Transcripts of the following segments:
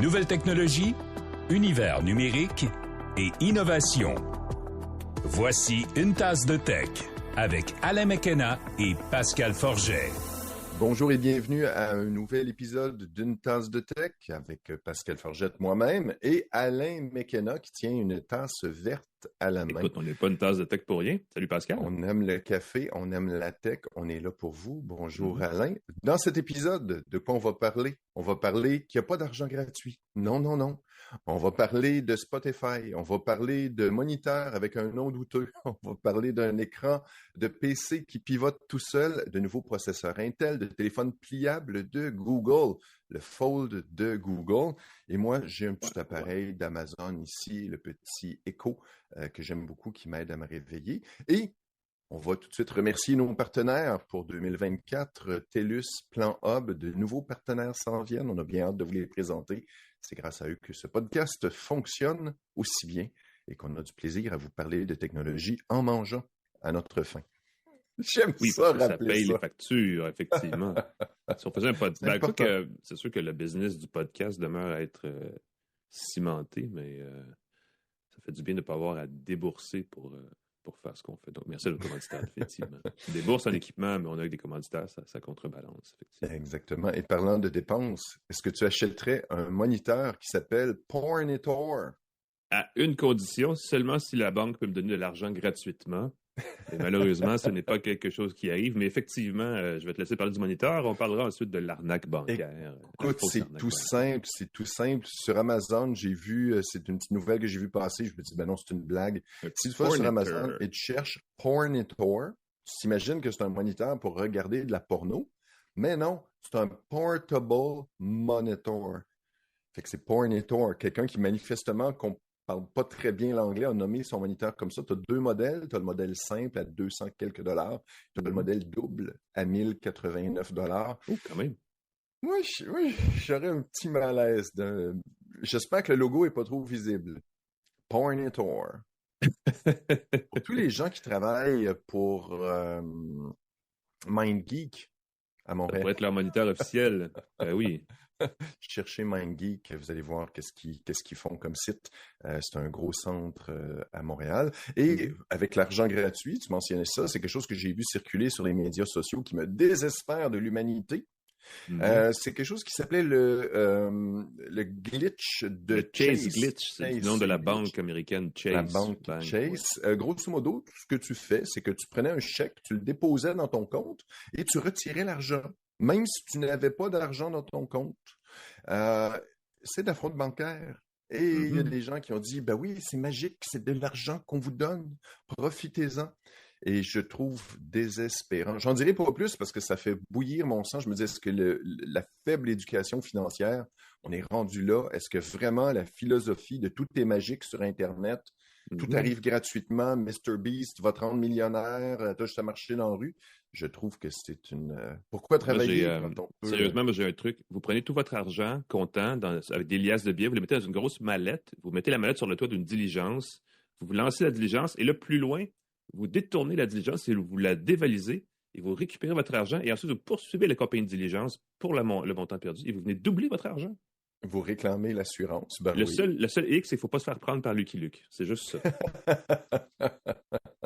Nouvelles technologies, univers numérique et innovation. Voici Une tasse de tech avec Alain McKenna et Pascal Forget. Bonjour et bienvenue à un nouvel épisode d'Une tasse de tech avec Pascal Forget, moi-même, et Alain McKenna qui tient une tasse verte à la main. Écoute, on n'est pas une tasse de tech pour rien. Salut Pascal. On aime le café, on aime la tech, on est là pour vous. Bonjour Alain. Dans cet épisode, de quoi on va parler? On va parler qu'il n'y a pas d'argent gratuit. Non, non, non. On va parler de Spotify, on va parler de moniteur avec un nom douteux, on va parler d'un écran de PC qui pivote tout seul, de nouveaux processeurs Intel, de téléphones pliables de Google, le Fold de Google. Et moi, j'ai un petit appareil d'Amazon ici, le petit Echo, que j'aime beaucoup, qui m'aide à me réveiller. Et on va tout de suite remercier nos partenaires pour 2024, TELUS, Plan Hub, de nouveaux partenaires s'en viennent. On a bien hâte de vous les présenter. C'est grâce à eux que ce podcast fonctionne aussi bien et qu'on a du plaisir à vous parler de technologie en mangeant à notre faim. J'aime ça, parce que rappeler ça paye ça. les factures, effectivement. Si on faisait un podcast, c'est sûr que le business du podcast demeure à être cimenté, mais ça fait du bien de ne pas avoir à débourser pour faire ce qu'on fait. Donc, merci à nos commanditaires, effectivement. On débourse en équipement, mais on a des commanditaires, ça contrebalance, effectivement. Exactement. Et parlant de dépenses, est-ce que tu achèterais un moniteur qui s'appelle Pornitor? À une condition, seulement si la banque peut me donner de l'argent gratuitement. Et malheureusement, ce n'est pas quelque chose qui arrive. Mais effectivement, je vais te laisser parler du moniteur. On parlera ensuite de l'arnaque bancaire. Écoute, c'est tout simple. Sur Amazon, j'ai vu, c'est une petite nouvelle que j'ai vue passer. Je me dis, ben non, c'est une blague. Si tu vas sur Amazon et tu cherches Pornitor, tu t'imagines que c'est un moniteur pour regarder de la porno. Mais non, c'est un Portable Monitor. Fait que c'est Pornitor, quelqu'un qui manifestement parle pas très bien l'anglais, a nommé son moniteur comme ça. Tu as deux modèles. Tu as le modèle simple à 200 quelques dollars. Tu as le modèle double à 1089 dollars. Oh, quand même. Oui, j'aurais un petit malaise. J'espère que le logo est pas trop visible. Pornitor. Pour tous les gens qui travaillent pour MindGeek à Montréal. Ça pourrait être leur moniteur officiel. Oui. Cherchez MindGeek, vous allez voir qu'est-ce qu'ils font comme site. C'est un gros centre à Montréal. Et avec l'argent gratuit, tu mentionnais ça, c'est quelque chose que j'ai vu circuler sur les médias sociaux qui me désespère de l'humanité. C'est quelque chose qui s'appelait le glitch de le Chase Glitch, c'est le nom de la banque américaine Chase. La banque Chase. Ouais. Grosso modo, ce que tu fais, c'est que tu prenais un chèque, tu le déposais dans ton compte et tu retirais l'argent. Même si tu n'avais pas d'argent dans ton compte. C'est de la fraude bancaire. Et il y a des gens qui ont dit, ben oui, c'est magique, c'est de l'argent qu'on vous donne, profitez-en. Et je trouve désespérant. J'en dirai pas plus parce que ça fait bouillir mon sang. Je me dis, est-ce que la faible éducation financière, on est rendu là? Est-ce que vraiment la philosophie de tout est magique sur Internet, tout arrive gratuitement, MrBeast va te rendre millionnaire, t'as juste à marcher dans la rue? Je trouve que c'est une... Pourquoi travailler quand on peut... Sérieusement, moi j'ai un truc. Vous prenez tout votre argent comptant avec des liasses de billets, vous le mettez dans une grosse mallette, vous mettez la mallette sur le toit d'une diligence, vous lancez la diligence et là, plus loin, vous détournez la diligence et vous la dévalisez et vous récupérez votre argent et ensuite vous poursuivez la compagnie de diligence pour le montant perdu et vous venez doubler votre argent. Vous réclamez l'assurance. Ben le seul X, c'est qu'il ne faut pas se faire prendre par Lucky Luke. C'est juste ça.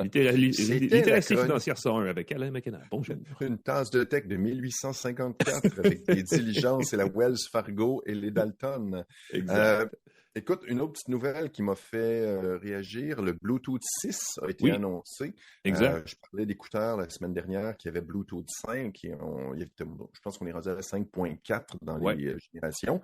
Littératie financière 101 avec Alain McKenna. Bonjour. Une tasse de tech de 1854 avec des diligences et la Wells Fargo et les Dalton. Exact. Écoute, une autre petite nouvelle qui m'a fait réagir, le Bluetooth 6 a été annoncé. Exact. Je parlais d'écouteurs la semaine dernière qui avaient Bluetooth 5. Je pense qu'on est rendu à 5.4 dans les générations.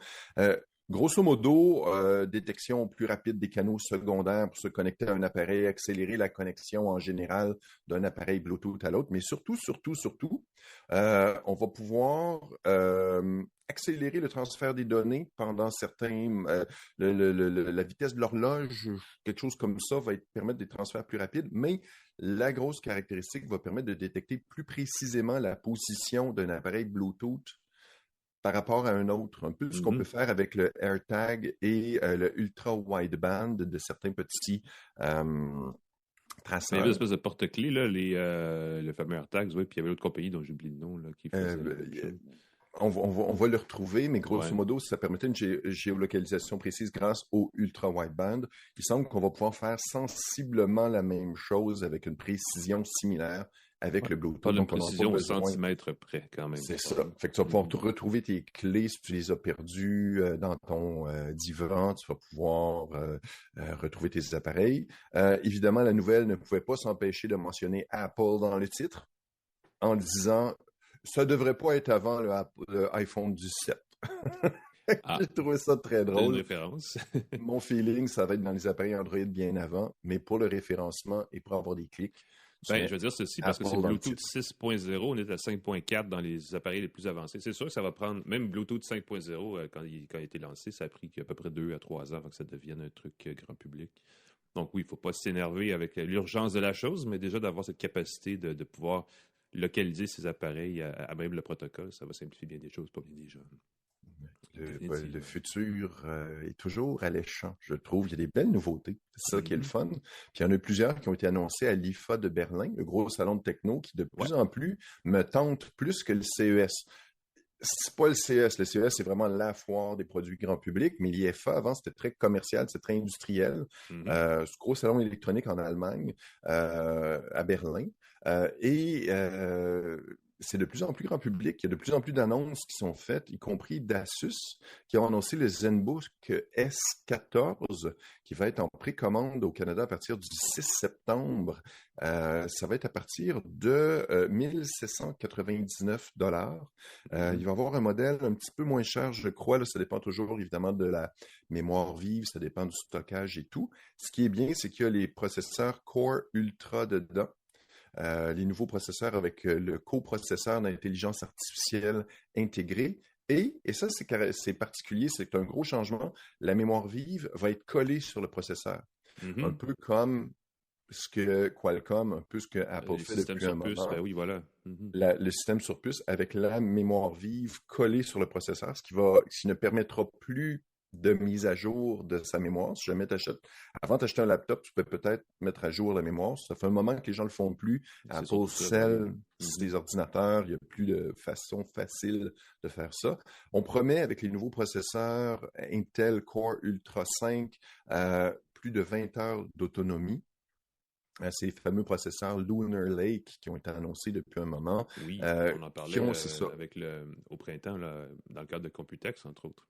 Grosso modo, détection plus rapide des canaux secondaires pour se connecter à un appareil, accélérer la connexion en général d'un appareil Bluetooth à l'autre, mais surtout, on va pouvoir accélérer le transfert des données pendant certains... la vitesse de l'horloge, quelque chose comme ça, va permettre des transferts plus rapides, mais la grosse caractéristique va permettre de détecter plus précisément la position d'un appareil Bluetooth par rapport à un autre. Un peu ce qu'on peut faire avec le AirTag et le Ultra Wideband de certains petits traceurs. Il y avait une espèce de porte-clés, là, le fameux AirTags, puis il y avait l'autre compagnie dont j'oublie le nom, là, qui faisait On va le retrouver, mais grosso modo, ça permettait une géolocalisation précise grâce au ultra-wideband. Il semble qu'on va pouvoir faire sensiblement la même chose avec une précision similaire avec le Bluetooth. Pas une précision au centimètre près, quand même. C'est ça. Fait que tu vas pouvoir retrouver tes clés si tu les as perdues dans ton divan. Tu vas pouvoir retrouver tes appareils. Évidemment, la nouvelle ne pouvait pas s'empêcher de mentionner Apple dans le titre en disant « Ça devrait pas être avant le iPhone 17 ». J'ai trouvé ça très drôle. Une référence. Mon feeling, ça va être dans les appareils Android bien avant, mais pour le référencement et pour avoir des clics. Je veux dire ceci parce que c'est Bluetooth 6.0, on est à 5.4 dans les appareils les plus avancés. C'est sûr que ça va prendre, même Bluetooth 5.0, quand il a été lancé, ça a pris à peu près 2 à 3 ans avant que ça devienne un truc grand public. Donc oui, il ne faut pas s'énerver avec l'urgence de la chose, mais déjà d'avoir cette capacité de pouvoir localiser ces appareils à même le protocole, ça va simplifier bien des choses pour bien des gens. Le futur est toujours alléchant, je trouve. Il y a des belles nouveautés. C'est ça qui est le fun. Puis il y en a plusieurs qui ont été annoncées à l'IFA de Berlin, le gros salon de techno qui de plus en plus me tente plus que le CES. C'est pas le CES. Le CES, c'est vraiment la foire des produits grand public, mais l'IFA, avant, c'était très commercial, c'était très industriel. Ce gros salon électronique en Allemagne, à Berlin. C'est de plus en plus grand public. Il y a de plus en plus d'annonces qui sont faites, y compris d'Asus, qui ont annoncé le ZenBook S14, qui va être en précommande au Canada à partir du 6 septembre. Ça va être à partir de 1 799 $. Il va y avoir un modèle un petit peu moins cher, je crois. Là, ça dépend toujours, évidemment, de la mémoire vive, ça dépend du stockage et tout. Ce qui est bien, c'est qu'il y a les processeurs Core Ultra dedans. Les nouveaux processeurs avec le coprocesseur d'intelligence artificielle intégré. Et ça, c'est particulier, c'est un gros changement. La mémoire vive va être collée sur le processeur. Un peu comme ce que Qualcomm, un peu ce que Apple fait depuis un moment. Ben oui, voilà. Le système sur puce avec la mémoire vive collée sur le processeur, ce qui ne permettra plus de mise à jour de sa mémoire. Si jamais avant d'acheter un laptop, tu peux peut-être mettre à jour la mémoire. Ça fait un moment que les gens ne le font plus. Apple scelle des ordinateurs. Il n'y a plus de façon facile de faire ça. On promet avec les nouveaux processeurs Intel Core Ultra 5 plus de 20 heures d'autonomie. Ces fameux processeurs Lunar Lake qui ont été annoncés depuis un moment. Oui, on en parlait au printemps, là, dans le cadre de Computex, entre autres.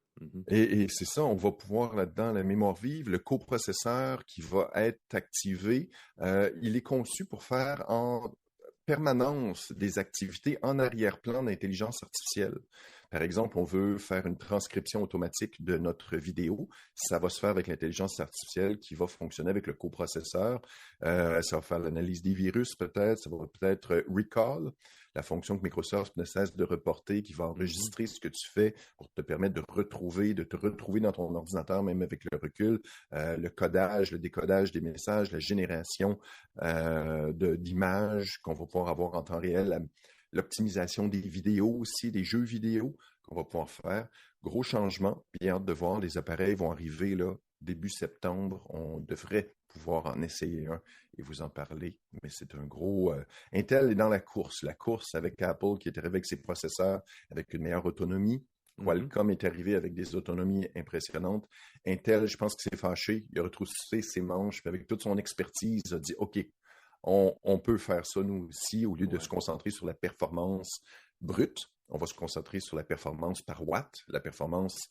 Et c'est ça, on va pouvoir là-dedans, la mémoire vive, le coprocesseur qui va être activé, il est conçu pour faire en permanence des activités en arrière-plan d'intelligence artificielle. Par exemple, on veut faire une transcription automatique de notre vidéo. Ça va se faire avec l'intelligence artificielle qui va fonctionner avec le coprocesseur. Ça va faire l'analyse des virus peut-être. Ça va peut-être Recall, la fonction que Microsoft ne cesse de reporter, qui va enregistrer ce que tu fais pour te permettre de te retrouver dans ton ordinateur, même avec le recul, le codage, le décodage des messages, la génération d'images qu'on va pouvoir avoir en temps réel, l'optimisation des vidéos aussi, des jeux vidéo qu'on va pouvoir faire. Gros changement, bien hâte de voir. Les appareils vont arriver là, début septembre. On devrait pouvoir en essayer un et vous en parler. Mais c'est un gros... Intel est dans la course avec Apple qui est arrivé avec ses processeurs avec une meilleure autonomie. Qualcomm est arrivé avec des autonomies impressionnantes. Intel, je pense qu'il s'est fâché. Il a retroussé ses manches, puis avec toute son expertise, il a dit « OK, on peut faire ça, nous aussi, au lieu de se concentrer sur la performance brute. On va se concentrer sur la performance par watt, la performance,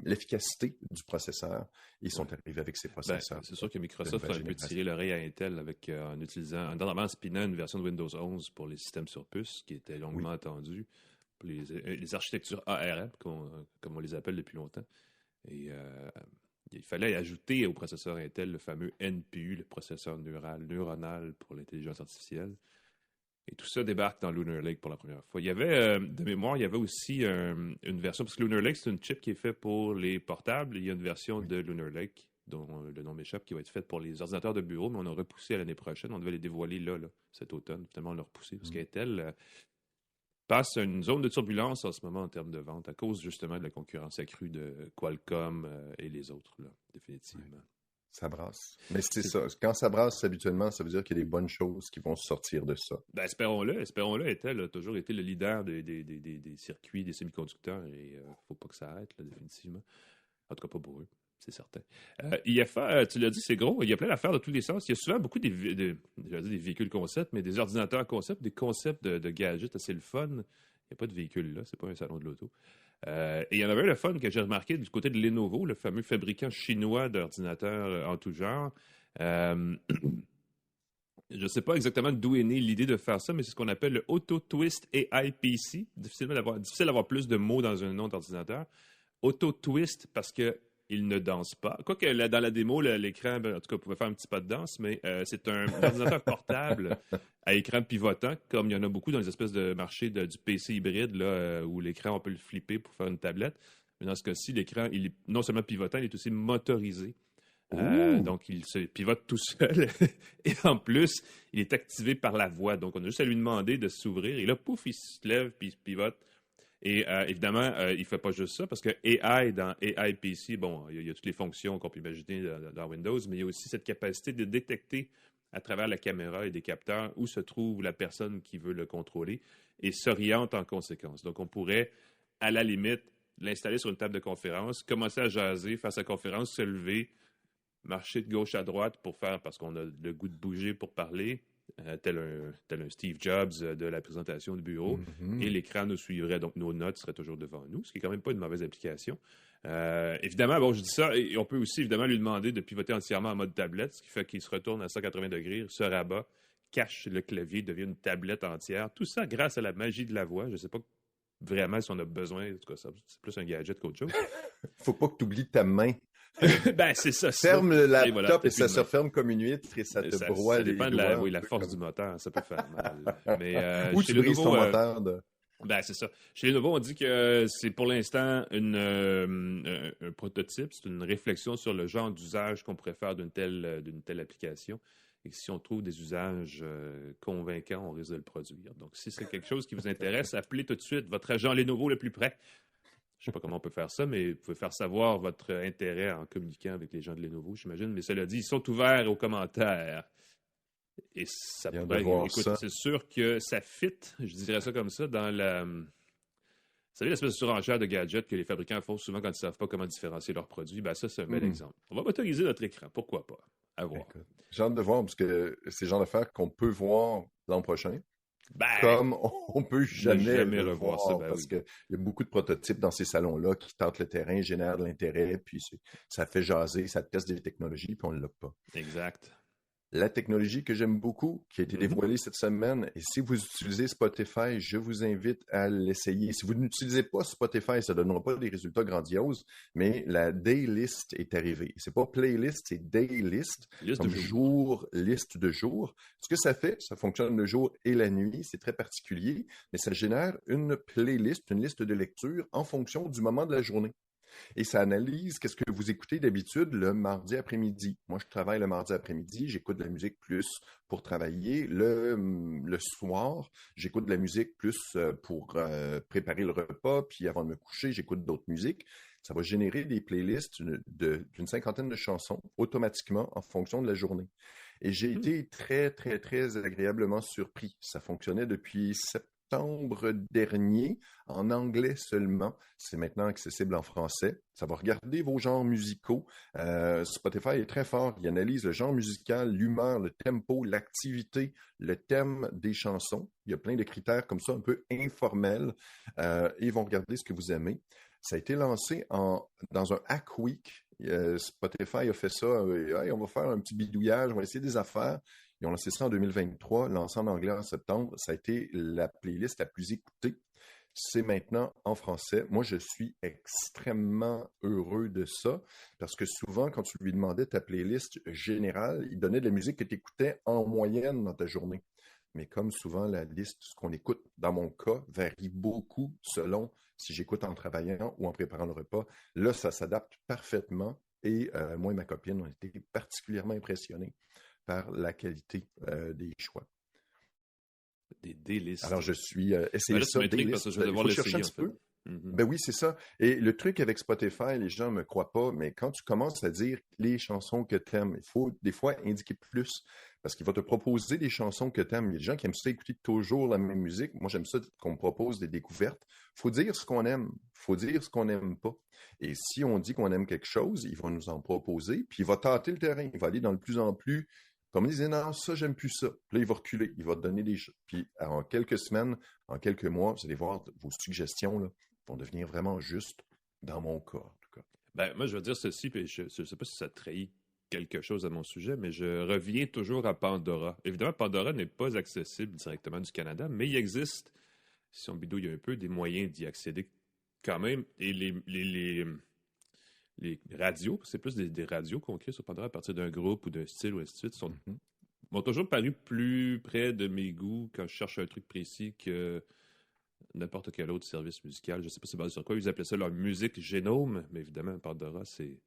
l'efficacité du processeur. Ils sont arrivés avec ces processeurs. C'est sûr que Microsoft a un peu tiré l'oreille à Intel en spinant une version de Windows 11 pour les systèmes sur puce, qui était longuement attendu, pour les architectures ARM, comme on les appelle depuis longtemps. Et il fallait ajouter au processeur Intel le fameux NPU, le processeur neuronal pour l'intelligence artificielle. Et tout ça débarque dans Lunar Lake pour la première fois. Il y avait, de mémoire, il y avait aussi une version, parce que Lunar Lake, c'est une chip qui est faite pour les portables. Il y a une version de Lunar Lake, dont le nom m'échappe, qui va être faite pour les ordinateurs de bureau, mais on a repoussé à l'année prochaine. On devait les dévoiler là cet automne. Finalement, on l'a repoussé, parce qu'Intel passe une zone de turbulence en ce moment en termes de vente, à cause justement de la concurrence accrue de Qualcomm et les autres, là, définitivement. Ça brasse. Mais c'est ça. Quand ça brasse, habituellement, ça veut dire qu'il y a des bonnes choses qui vont sortir de ça. Ben, espérons-le. Espérons-le a toujours été le leader des circuits, des semi-conducteurs. Et il ne faut pas que ça arrête, là, définitivement. En tout cas, pas pour eux, c'est certain. IFA, tu l'as dit, c'est gros. Il y a plein d'affaires de tous les sens. Il y a souvent beaucoup des véhicules concepts, mais des ordinateurs concepts, des concepts de gadgets assez le fun. Il n'y a pas de véhicule là, c'est pas un salon de l'auto. Et il y en avait un le fun que j'ai remarqué du côté de Lenovo, le fameux fabricant chinois d'ordinateurs en tout genre. Je ne sais pas exactement d'où est née l'idée de faire ça, mais c'est ce qu'on appelle le Auto Twist AI PC. Difficile d'avoir plus de mots dans un nom d'ordinateur. Auto Twist parce que il ne danse pas. Quoique dans la démo, l'écran, en tout cas, pouvait faire un petit pas de danse, mais c'est un ordinateur portable à écran pivotant, comme il y en a beaucoup dans les espèces de marchés du PC hybride, là, où l'écran, on peut le flipper pour faire une tablette. Mais dans ce cas-ci, l'écran, il est non seulement pivotant, il est aussi motorisé. Donc, il se pivote tout seul. Et en plus, il est activé par la voix. Donc, on a juste à lui demander de s'ouvrir. Et là, pouf, il se lève, puis il se pivote. Et évidemment, il ne fait pas juste ça, parce que AI, dans AI PC, bon, il y a toutes les fonctions qu'on peut imaginer dans Windows, mais il y a aussi cette capacité de détecter à travers la caméra et des capteurs où se trouve la personne qui veut le contrôler et s'oriente en conséquence. Donc, on pourrait, à la limite, l'installer sur une table de conférence, commencer à jaser, faire sa conférence, se lever, marcher de gauche à droite parce qu'on a le goût de bouger pour parler, tel un Steve Jobs de la présentation du bureau, et l'écran nous suivrait, donc nos notes seraient toujours devant nous, ce qui est quand même pas une mauvaise application. Évidemment, bon, je dis ça, et on peut aussi évidemment lui demander de pivoter entièrement en mode tablette, ce qui fait qu'il se retourne à 180 degrés, se rabat, cache le clavier, devient une tablette entière. Tout ça grâce à la magie de la voix. Je ne sais pas vraiment si on a besoin, en tout cas, c'est plus un gadget qu'autre chose. Faut pas que tu oublies ta main. Ben, c'est ça. Ferme le laptop voilà, et ça se referme comme une huître et ça te broie les doigts. Ça dépend de la force du moteur, ça peut faire mal. Mais, ou tu brises ton moteur. Ben, c'est ça. Chez Lenovo, on dit que c'est pour l'instant un prototype, c'est une réflexion sur le genre d'usage qu'on pourrait faire d'une telle application. Et que si on trouve des usages convaincants, on risque de le produire. Donc, si c'est quelque chose qui vous intéresse, appelez tout de suite votre agent Lenovo le plus près. Je ne sais pas comment on peut faire ça, mais vous pouvez faire savoir votre intérêt en communiquant avec les gens de Lenovo, j'imagine. Mais cela dit, ils sont ouverts aux commentaires. Et ça pourrait... Écoute, c'est sûr que ça fit, je dirais ça comme ça, dans la... Vous savez, l'espèce de surenchère de gadgets que les fabricants font souvent quand ils ne savent pas comment différencier leurs produits. Ben ça, c'est un bel exemple. On va motoriser notre écran, pourquoi pas? À voir. J'ai hâte de voir, parce que c'est le genre d'affaires qu'on peut voir l'an prochain. Ben, comme on peut jamais revoir ça, parce qu'il y a beaucoup de prototypes dans ces salons-là qui tentent le terrain, génèrent de l'intérêt, puis ça fait jaser, ça teste des technologies, puis on ne l'a pas. Exact. La technologie que j'aime beaucoup, qui a été dévoilée cette semaine, et si vous utilisez Spotify, je vous invite à l'essayer. Si vous n'utilisez pas Spotify, ça ne donnera pas des résultats grandioses, mais la Daylist est arrivée. C'est pas playlist, c'est Daylist, comme jour, liste de jours. Ce que ça fait, ça fonctionne le jour et la nuit, c'est très particulier, mais ça génère une playlist, une liste de lecture en fonction du moment de la journée. Et ça analyse qu'est-ce que vous écoutez d'habitude le mardi après-midi. Moi, je travaille le mardi après-midi, j'écoute de la musique plus pour travailler. Le soir, j'écoute de la musique plus pour préparer le repas, puis avant de me coucher, j'écoute d'autres musiques. Ça va générer des playlists d'une cinquantaine de chansons automatiquement en fonction de la journée. Et j'ai été très, très, très agréablement surpris. Ça fonctionnait depuis septembre dernier, en anglais seulement. C'est maintenant accessible en français. Ça va regarder vos genres musicaux. Spotify est très fort. Il analyse le genre musical, l'humeur, le tempo, l'activité, le thème des chansons. Il y a plein de critères comme ça, un peu informels. Et ils vont regarder ce que vous aimez. Ça a été lancé dans un Hack Week. Spotify a fait ça. On va faire un petit bidouillage, on va essayer des affaires. Ils ont lancé ça en 2023, lancé en anglais en septembre. Ça a été la playlist la plus écoutée. C'est maintenant en français. Moi, je suis extrêmement heureux de ça parce que souvent, quand tu lui demandais ta playlist générale, il donnait de la musique que tu écoutais en moyenne dans ta journée. Mais comme souvent, la liste, ce qu'on écoute, dans mon cas, varie beaucoup selon si j'écoute en travaillant ou en préparant le repas. Là, ça s'adapte parfaitement et moi et ma copine, on a été particulièrement impressionnés par la qualité des choix. Des listes. Alors, je suis... essayez ça, des listes. Je vais devoir l'essayer, un petit peu. Ben oui, c'est ça. Et le truc avec Spotify, les gens ne me croient pas, mais quand tu commences à dire les chansons que tu aimes, il faut des fois indiquer plus parce qu'il va te proposer des chansons que tu aimes. Il y a des gens qui aiment ça écouter toujours la même musique. Moi, j'aime ça qu'on me propose des découvertes. Il faut dire ce qu'on aime. Il faut dire ce qu'on n'aime pas. Et si on dit qu'on aime quelque chose, il va nous en proposer, puis il va tâter le terrain. Il va aller dans le plus en plus. Comme il disait, non, ça, j'aime plus ça. Puis là, il va reculer. Il va te donner des choses. Puis en quelques semaines, en quelques mois, vous allez voir vos suggestions là, vont devenir vraiment justes, dans mon cas, en tout cas. Ben, moi, je veux dire ceci, puis je ne sais pas si ça trahit quelque chose à mon sujet, mais je reviens toujours à Pandora. Évidemment, Pandora n'est pas accessible directement du Canada, mais il existe, si on bidouille un peu, des moyens d'y accéder quand même. Et les radios, c'est plus des radios qu'on crée sur Pandora à partir d'un groupe ou d'un style ou ainsi de suite, m'ont toujours paru plus près de mes goûts quand je cherche un truc précis que n'importe quel autre service musical. Je ne sais pas c'est basé sur quoi. Ils appelaient ça leur musique génome, mais évidemment, Pandora, c'est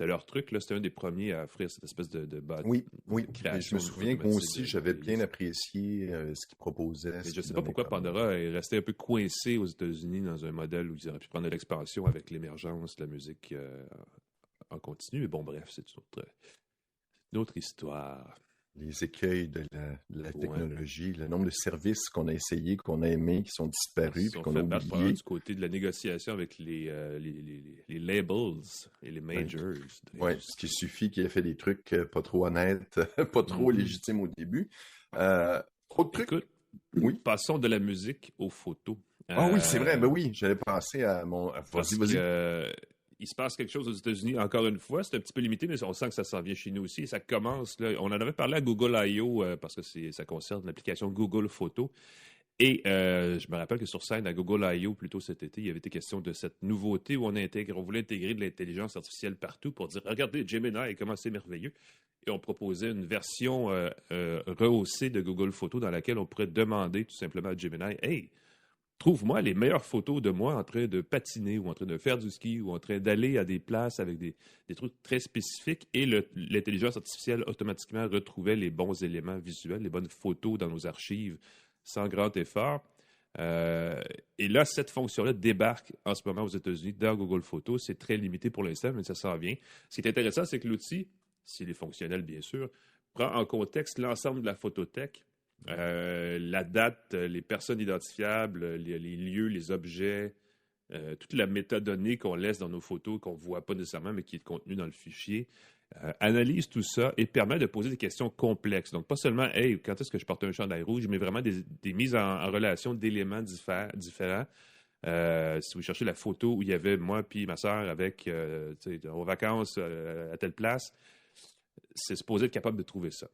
leur truc. Là, c'était un des premiers à offrir cette espèce de Oui. de création. Je me souviens que moi aussi, j'avais bien apprécié ce qu'ils proposaient. Mais je ne sais pas pourquoi Pandora est resté un peu coincé aux États-Unis dans un modèle où ils auraient pu prendre de l'expansion avec l'émergence de la musique en continu. Mais bon, bref, c'est une autre histoire. Les écueils de la technologie, le nombre de services qu'on a essayés, qu'on a aimés, qui sont disparus, puis qu'on a oubliés. Du côté de la négociation avec les labels et les majors. Oui, ce qui suffit qu'il ait fait des trucs pas trop honnêtes, pas trop légitimes au début. Trop de trucs. Écoute, passons de la musique aux photos. Oui, c'est vrai. Ben oui, j'avais pensé à mon... Vas-y. Il se passe quelque chose aux États-Unis, encore une fois, c'est un petit peu limité, mais on sent que ça s'en vient chez nous aussi. Et ça commence, là, on en avait parlé à Google I.O. Parce que ça concerne l'application Google Photos. Et je me rappelle que sur scène, à Google I.O., plus tôt cet été, il y avait été question de cette nouveauté où on voulait intégrer de l'intelligence artificielle partout pour dire « Regardez, Gemini, comment c'est merveilleux ». Et on proposait une version rehaussée de Google Photos dans laquelle on pourrait demander tout simplement à Gemini « Hey, trouve-moi les meilleures photos de moi en train de patiner ou en train de faire du ski ou en train d'aller à des places avec des trucs très spécifiques. » Et l'intelligence artificielle automatiquement retrouvait les bons éléments visuels, les bonnes photos dans nos archives sans grand effort. Et là, cette fonction-là débarque en ce moment aux États-Unis dans Google Photos. C'est très limité pour l'instant, mais ça s'en vient. Ce qui est intéressant, c'est que l'outil, s'il est fonctionnel bien sûr, prend en contexte l'ensemble de la photothèque. La date, les personnes identifiables, les lieux, les objets, toute la métadonnée qu'on laisse dans nos photos, qu'on ne voit pas nécessairement, mais qui est contenue dans le fichier, analyse tout ça et permet de poser des questions complexes. Donc, pas seulement « Hey, quand est-ce que je porte un chandail rouge? » mais vraiment des mises en relation d'éléments différents. Si vous cherchez la photo où il y avait moi puis ma sœur avec aux vacances à telle place, c'est supposé être capable de trouver ça.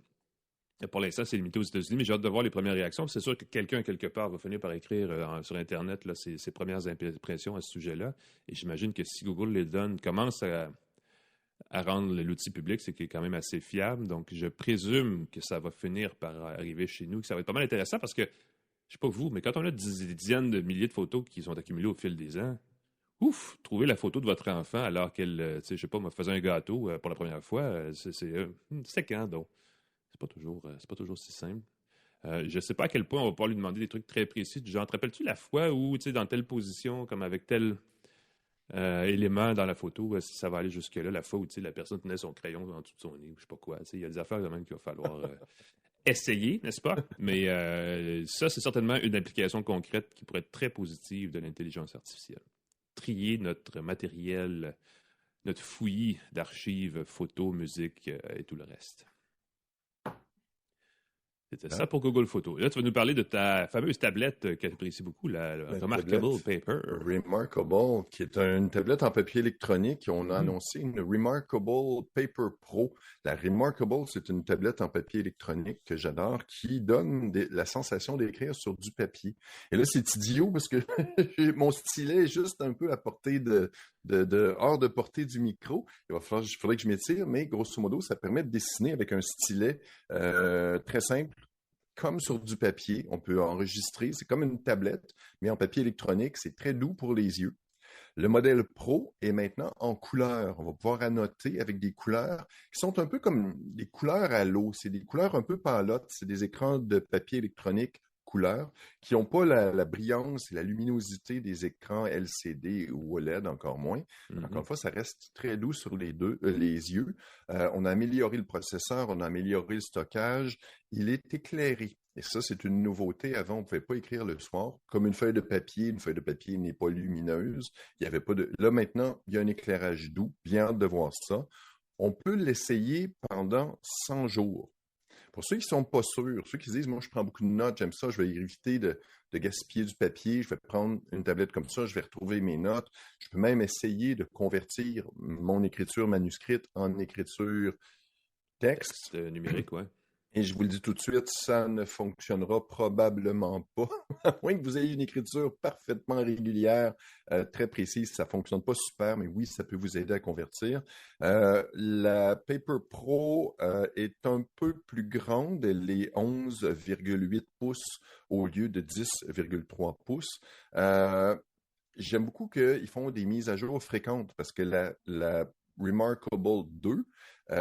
Pour l'instant, c'est limité aux États-Unis, mais j'ai hâte de voir les premières réactions. C'est sûr que quelqu'un, quelque part, va finir par écrire sur Internet là, ses premières impressions à ce sujet-là. Et j'imagine que si Google les donne, commence à rendre l'outil public, c'est qu'il est quand même assez fiable. Donc, je présume que ça va finir par arriver chez nous, que ça va être pas mal intéressant parce que, je ne sais pas vous, mais quand on a des dizaines de milliers de photos qui sont accumulées au fil des ans, trouver la photo de votre enfant alors qu'elle, je sais pas, me faisait un gâteau pour la première fois, c'est quand donc? C'est pas toujours si simple. Je ne sais pas à quel point on va pouvoir lui demander des trucs très précis du genre, te rappelles-tu la fois où, dans telle position, comme avec tel élément dans la photo, si ça va aller jusque-là, la fois où la personne tenait son crayon en dessous de son nez, ou je sais pas quoi. Il y a des affaires quand même qu'il va falloir essayer, n'est-ce pas? Mais ça, c'est certainement une application concrète qui pourrait être très positive de l'intelligence artificielle. Trier notre matériel, notre fouillis d'archives, photos, musique et tout le reste. C'était ça pour Google Photos. Là, tu vas nous parler de ta fameuse tablette que tu apprécies beaucoup, la Remarkable Paper. Remarkable, qui est une tablette en papier électronique. On a annoncé une Remarkable Paper Pro. La Remarkable, c'est une tablette en papier électronique que j'adore, qui donne la sensation d'écrire sur du papier. Et là, c'est idiot parce que mon stylet est juste un peu à portée hors de portée du micro. Il faudrait que je m'étire, mais grosso modo, ça permet de dessiner avec un stylet très simple, comme sur du papier. On peut enregistrer, c'est comme une tablette, mais en papier électronique, c'est très doux pour les yeux. Le modèle Pro est maintenant en couleur. On va pouvoir annoter avec des couleurs qui sont un peu comme des couleurs à l'eau. C'est des couleurs un peu pâlottes. C'est des écrans de papier électronique couleur, qui n'ont pas la brillance et la luminosité des écrans LCD ou OLED, encore moins. Encore une fois, ça reste très doux sur les yeux. On a amélioré le processeur, on a amélioré le stockage. Il est éclairé. Et ça, c'est une nouveauté. Avant, on ne pouvait pas écrire le soir. Comme une feuille de papier n'est pas lumineuse. Il y avait pas de. Là, maintenant, il y a un éclairage doux. Bien hâte de voir ça. On peut l'essayer pendant 100 jours. Pour ceux qui ne sont pas sûrs, ceux qui se disent, moi, je prends beaucoup de notes, j'aime ça, je vais éviter de gaspiller du papier, je vais prendre une tablette comme ça, je vais retrouver mes notes. Je peux même essayer de convertir mon écriture manuscrite en écriture texte. Numérique, oui. Et je vous le dis tout de suite, ça ne fonctionnera probablement pas. À moins que vous ayez une écriture parfaitement régulière, très précise, ça ne fonctionne pas super, mais oui, ça peut vous aider à convertir. La Paper Pro est un peu plus grande. Elle est 11,8 pouces au lieu de 10,3 pouces. J'aime beaucoup qu'ils font des mises à jour fréquentes parce que la Remarkable 2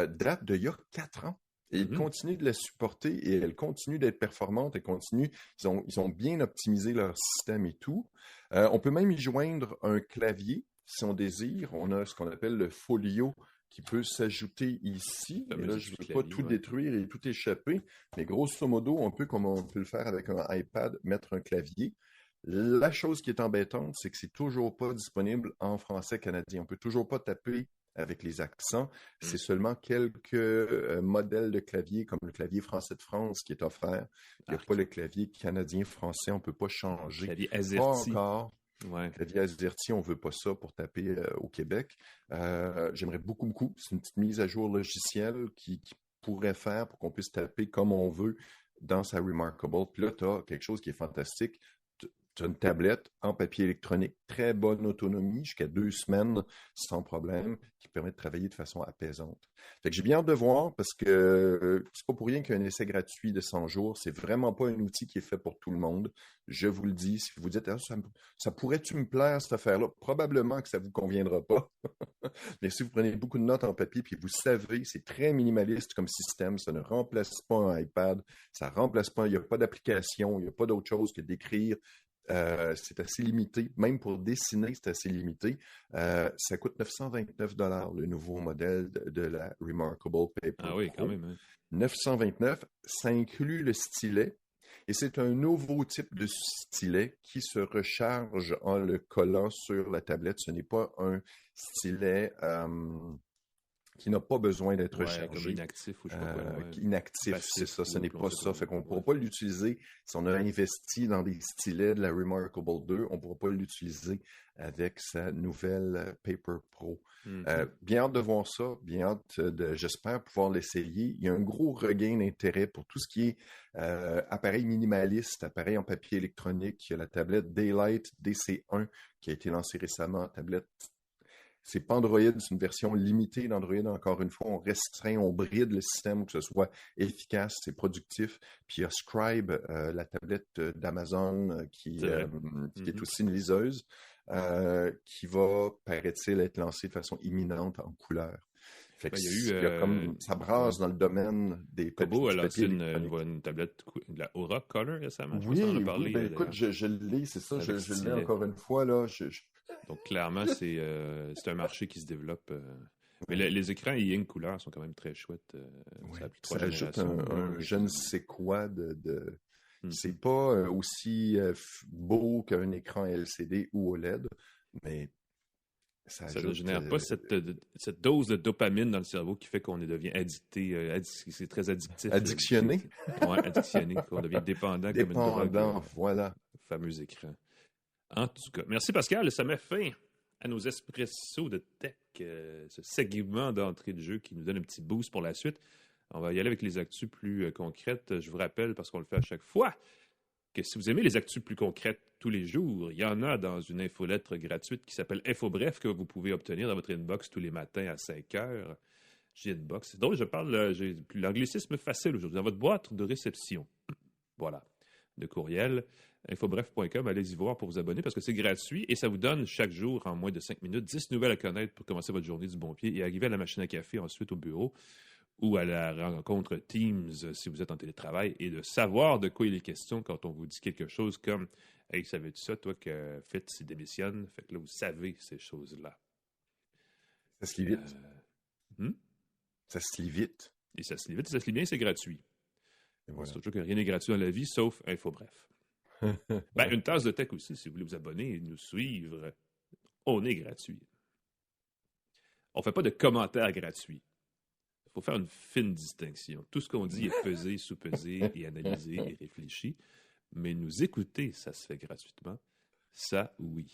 date d'il y a 4 ans. Et ils continuent de la supporter et elle continue d'être performante. Ils ont bien optimisé leur système et tout. On peut même y joindre un clavier si on désire. On a ce qu'on appelle le folio qui peut s'ajouter ici. Et là, je ne veux pas tout détruire et tout échapper. Mais grosso modo, on peut, comme on peut le faire avec un iPad, mettre un clavier. La chose qui est embêtante, c'est que c'est toujours pas disponible en français canadien. On peut toujours pas taper avec les accents. C'est seulement quelques modèles de clavier, comme le clavier français de France qui est offert. Il n'y a pas le clavier canadien-français, on ne peut pas changer. Clavier AZERTY. Pas encore. Ouais. Clavier AZERTY, on ne veut pas ça pour taper au Québec. J'aimerais beaucoup. C'est une petite mise à jour logicielle qui pourrait faire pour qu'on puisse taper comme on veut dans sa Remarkable. Puis là, tu as quelque chose qui est fantastique. Tu as une tablette en papier électronique, très bonne autonomie, jusqu'à 2 semaines sans problème, qui permet de travailler de façon apaisante. Fait que j'ai bien hâte de voir parce que c'est pas pour rien qu'il y a un essai gratuit de 100 jours. C'est vraiment pas un outil qui est fait pour tout le monde. Je vous le dis, si vous dites ça pourrait-tu me plaire cette affaire-là, probablement que ça vous conviendra pas. Mais si vous prenez beaucoup de notes en papier puis vous savez, c'est très minimaliste comme système, ça ne remplace pas un iPad, ça remplace pas, il n'y a pas d'application, il n'y a pas d'autre chose que d'écrire. C'est assez limité. Même pour dessiner, c'est assez limité. Ça coûte 929 $, le nouveau modèle de la Remarkable Paper Pro. Ah oui, quand même. Hein. 929, ça inclut le stylet. Et c'est un nouveau type de stylet qui se recharge en le collant sur la tablette. Ce n'est pas un stylet qui n'a pas besoin d'être rechargé. Comme inactif ou je sais pas quoi. Inactif, c'est ça. Ce n'est pas ça. Fait qu'on ne pourra pas l'utiliser. Si on a investi dans des stylets de la Remarkable 2, on ne pourra pas l'utiliser avec sa nouvelle Paper Pro. Bien hâte de voir ça. Bien hâte j'espère pouvoir l'essayer. Il y a un gros regain d'intérêt pour tout ce qui est appareil minimaliste, appareil en papier électronique. Il y a la tablette Daylight DC1 qui a été lancée récemment. Tablette. C'est pas Android, c'est une version limitée d'Android. Encore une fois, on restreint, on bride le système pour que ce soit efficace et productif. Puis il y a Scribe, la tablette d'Amazon qui est aussi une liseuse, qui va, paraît-il, être lancée de façon imminente en couleur. Fait que ça brasse dans le domaine des Kobo a lancé une tablette de la Aura Color récemment. Oui, écoute, je l'ai, c'est ça, je l'ai encore une fois, là. Donc, clairement, c'est un marché qui se développe. Mais les écrans e-ink couleur sont quand même très chouettes. Ça ajoute un je ne sais quoi de... C'est pas aussi beau qu'un écran LCD ou OLED, mais ça ne génère pas cette dose de dopamine dans le cerveau qui fait qu'on devient addicté. C'est très addictif. Addictionné? Oui, addictionné. Qu'on devient dépendant comme une drogue. Voilà. Fameux écran. En tout cas, merci Pascal. Ça met fin à nos espressos de tech, ce segment d'entrée de jeu qui nous donne un petit boost pour la suite. On va y aller avec les actus plus concrètes. Je vous rappelle, parce qu'on le fait à chaque fois, que si vous aimez les actus plus concrètes tous les jours, il y en a dans une infolettre gratuite qui s'appelle InfoBref que vous pouvez obtenir dans votre inbox tous les matins à 5h. J-Inbox. Donc, j'ai l'anglicisme facile aujourd'hui. Dans votre boîte de réception. Voilà. De courriel. Infobref.com, allez-y voir pour vous abonner parce que c'est gratuit et ça vous donne chaque jour, en moins de 5 minutes, 10 nouvelles à connaître pour commencer votre journée du bon pied et arriver à la machine à café ensuite au bureau ou à la rencontre Teams si vous êtes en télétravail et de savoir de quoi il est question quand on vous dit quelque chose comme « Hey, savais-tu ça, toi, que Fitz démissionne? » Fait que là, vous savez ces choses-là. Ça se lit vite. Ça se lit vite. Et ça se lit vite, et ça se lit bien, c'est gratuit. Voilà. C'est toujours que rien n'est gratuit dans la vie, sauf InfoBref. Une tasse de tech aussi, si vous voulez vous abonner et nous suivre, on est gratuit. On ne fait pas de commentaires gratuits. Il faut faire une fine distinction. Tout ce qu'on dit est pesé, sous-pesé et analysé et réfléchi. Mais nous écouter, ça se fait gratuitement. Ça, oui.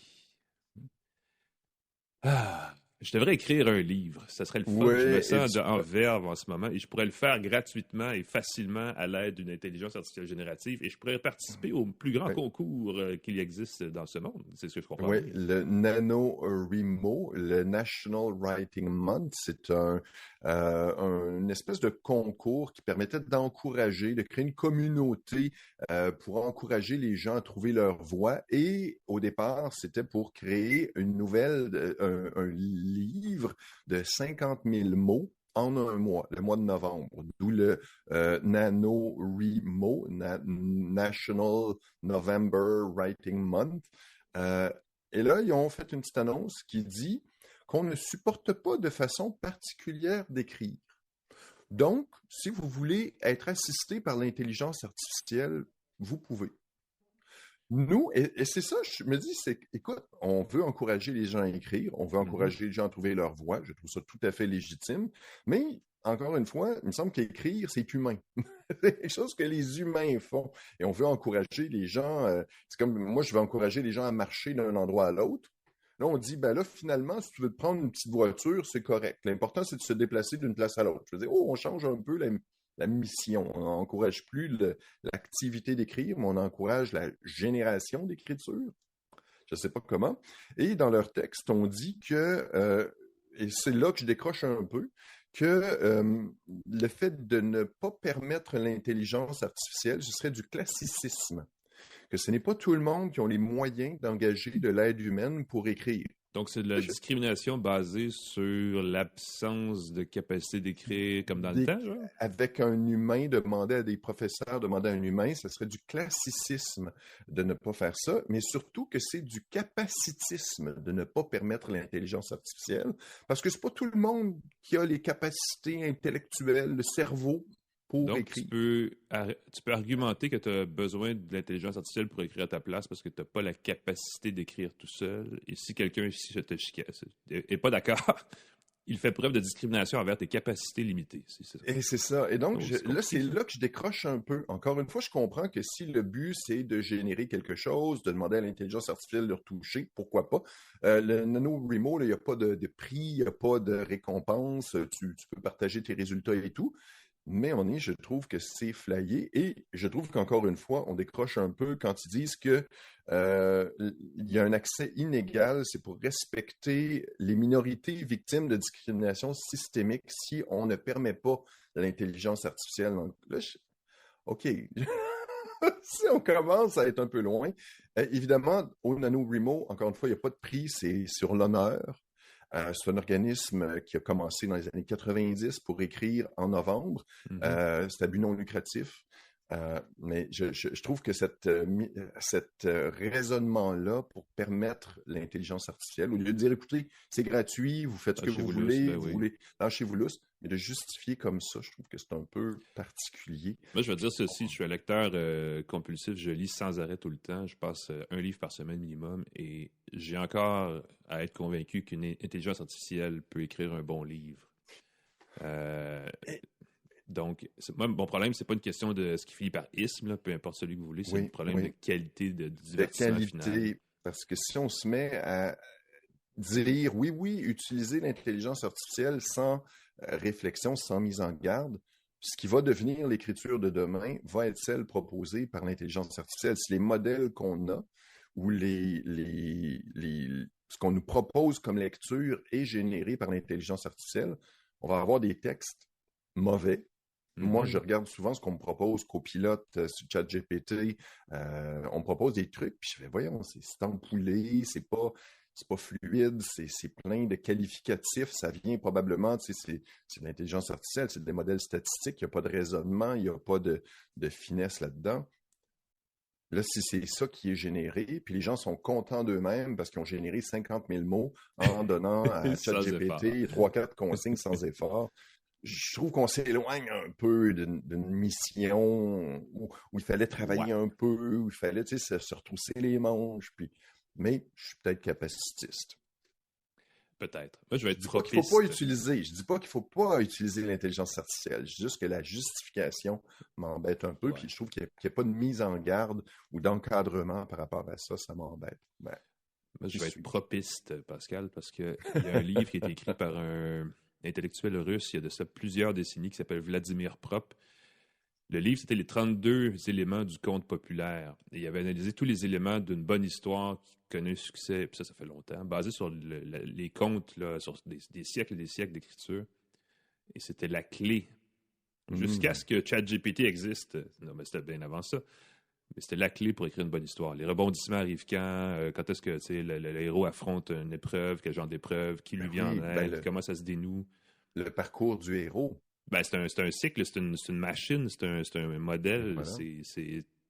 Je devrais écrire un livre. Ça serait le fun. Ouais, je me sens en verve en ce moment et je pourrais le faire gratuitement et facilement à l'aide d'une intelligence artificielle générative et je pourrais participer au plus grand concours qu'il existe dans ce monde. C'est ce que je comprends. Oui, le NaNoWriMo, le National Writing Month, c'est une espèce de concours qui permettait d'encourager, de créer une communauté pour encourager les gens à trouver leur voie. Et au départ, c'était pour créer une nouvelle, un livre de 50 000 mots en un mois, le mois de novembre, d'où le NaNoWriMo, National November Writing Month. Et là, ils ont fait une petite annonce qui dit qu'on ne supporte pas de façon particulière d'écrire. Donc, si vous voulez être assisté par l'intelligence artificielle, vous pouvez. Nous, et c'est ça, je me dis, c'est, écoute, on veut encourager les gens à écrire, on veut encourager les gens à trouver leur voie, je trouve ça tout à fait légitime, mais encore une fois, il me semble qu'écrire, c'est humain. C'est quelque chose que les humains font. Et on veut encourager les gens, c'est comme moi, je veux encourager les gens à marcher d'un endroit à l'autre. Là, on dit, ben là, finalement, si tu veux te prendre une petite voiture, c'est correct. L'important, c'est de se déplacer d'une place à l'autre. Je veux dire, on change un peu la mission. On n'encourage plus l'activité d'écrire, mais on encourage la génération d'écriture. Je ne sais pas comment. Et dans leur texte, on dit que, et c'est là que je décroche un peu, que le fait de ne pas permettre l'intelligence artificielle, ce serait du classicisme. Que ce n'est pas tout le monde qui a les moyens d'engager de l'aide humaine pour écrire. Donc, c'est de la discrimination basée sur l'absence de capacité d'écrire comme dans le temps, genre? Avec un humain, demander à des professeurs, demander à un humain, ce serait du classicisme de ne pas faire ça, mais surtout que c'est du capacitisme de ne pas permettre l'intelligence artificielle, parce que c'est pas tout le monde qui a les capacités intellectuelles, le cerveau, pour donc, écrire. Tu peux argumenter que tu as besoin de l'intelligence artificielle pour écrire à ta place parce que tu n'as pas la capacité d'écrire tout seul. Et si quelqu'un ici n'est pas d'accord, il fait preuve de discrimination envers tes capacités limitées. Et c'est ça. Et donc là, c'est là que je décroche un peu. Encore une fois, je comprends que si le but, c'est de générer quelque chose, de demander à l'intelligence artificielle de retoucher, pourquoi pas. Le NaNoWriMo, il n'y a pas de prix, il n'y a pas de récompense. Tu peux partager tes résultats et tout. Mais je trouve que c'est flyé et je trouve qu'encore une fois, on décroche un peu quand ils disent que il y a un accès inégal, c'est pour respecter les minorités victimes de discrimination systémique si on ne permet pas l'intelligence artificielle. Donc là, OK, si on commence à être un peu loin, évidemment, au NaNoWriMo, encore une fois, il n'y a pas de prix, c'est sur l'honneur. C'est un organisme qui a commencé dans les années 90 pour écrire en novembre. C'est à but non lucratif. Mais je trouve que cet raisonnement-là pour permettre l'intelligence artificielle, au lieu de dire, écoutez, c'est gratuit, vous faites ce que vous voulez, vous voulez, lâchez-vous lousse, mais de justifier comme ça, je trouve que c'est un peu particulier. Moi, je vais dire ceci, je suis un lecteur compulsif, je lis sans arrêt tout le temps, je passe un livre par semaine minimum et j'ai encore à être convaincu qu'une intelligence artificielle peut écrire un bon livre. Donc, moi, mon problème, c'est pas une question de ce qui finit par isme, là, peu importe celui que vous voulez, c'est un problème de qualité, de divertissement final. Parce que si on se met à dire, oui, utiliser l'intelligence artificielle sans réflexion, sans mise en garde, ce qui va devenir l'écriture de demain va être celle proposée par l'intelligence artificielle. Si les modèles qu'on a ou ce qu'on nous propose comme lecture est généré par l'intelligence artificielle, on va avoir des textes mauvais. Moi, je regarde souvent ce qu'on me propose, Copilote sur ChatGPT. On me propose des trucs, puis je fais, voyons, c'est ampoulé, c'est pas... c'est pas fluide, c'est plein de qualificatifs, ça vient probablement, c'est de l'intelligence artificielle, c'est des modèles statistiques, il n'y a pas de raisonnement, il n'y a pas de finesse là-dedans. Là, si c'est ça qui est généré, puis les gens sont contents d'eux-mêmes parce qu'ils ont généré 50 000 mots en donnant à ChatGPT 3-4 consignes sans effort, je trouve qu'on s'éloigne un peu d'une mission où il fallait travailler un peu, où il fallait se retrousser les manches. Mais je suis peut-être capacitiste. Peut-être. Moi, je vais être propiste. Je dis pas qu'il faut pas utiliser l'intelligence artificielle. Je dis juste que la justification m'embête un peu. Puis je trouve qu'il n'y a pas de mise en garde ou d'encadrement par rapport à ça. Ça m'embête. Moi, je vais être propiste, Pascal, parce qu'il y a un livre qui a été écrit par un intellectuel russe il y a de ça plusieurs décennies qui s'appelle Vladimir Prop. Le livre, c'était les 32 éléments du conte populaire. Et il avait analysé tous les éléments d'une bonne histoire qui connaît un succès, puis ça fait longtemps, basé sur les contes, là, sur des siècles et des siècles d'écriture. Et c'était la clé. Jusqu'à ce que ChatGPT existe. Non, mais c'était bien avant ça. Mais c'était la clé pour écrire une bonne histoire. Les rebondissements arrivent quand est-ce que le héros affronte une épreuve, quel genre d'épreuve, qui lui vient en aide, comment ça se dénoue. Le parcours du héros. C'est un cycle, c'est une machine, c'est un modèle. Voilà.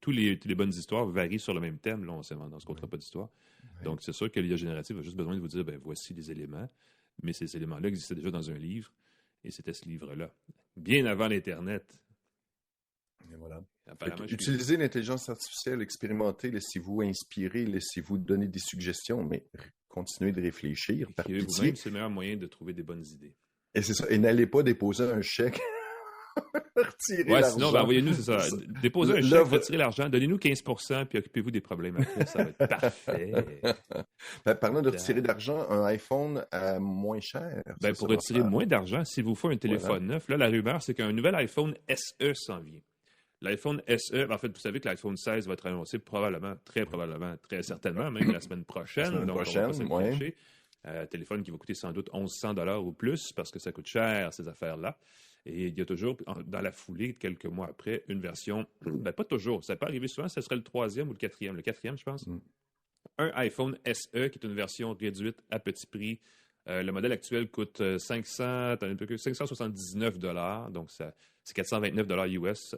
Tous les bonnes histoires varient sur le même thème. Là, on ne se comptera pas d'histoire. Ouais. Donc, c'est sûr que l'IA générative a juste besoin de vous dire, voici les éléments. Mais ces éléments-là existaient déjà dans un livre. Et c'était ce livre-là. Bien avant l'Internet. Et voilà. Utilisez l'intelligence artificielle, expérimentez, laissez-vous inspirer, laissez-vous donner des suggestions, mais continuez de réfléchir. Par pitié. C'est le meilleur moyen de trouver des bonnes idées. Et c'est ça. Et n'allez pas déposer un chèque. Retirez l'argent. Sinon, envoyez-nous, c'est ça. Déposez un chèque, retirez l'argent, donnez-nous 15%, puis occupez-vous des problèmes après. Ça va être parfait. Parlant de retirer d'argent, un iPhone moins cher. Pour retirer moins d'argent, s'il vous faut un téléphone neuf, là, la rumeur, c'est qu'un nouvel iPhone SE s'en vient. L'iPhone SE, en fait, vous savez que l'iPhone 16 va être annoncé probablement, très certainement, même la semaine prochaine. On va se téléphone qui va coûter sans doute 1 100 $ ou plus parce que ça coûte cher, ces affaires-là. Et il y a toujours, dans la foulée, quelques mois après, une version, pas toujours, ça peut arriver souvent, ce serait le 3e ou le 4e, le 4e, je pense. Un iPhone SE qui est une version réduite à petit prix. Le modèle actuel coûte 579 $, donc c'est 429 $ US,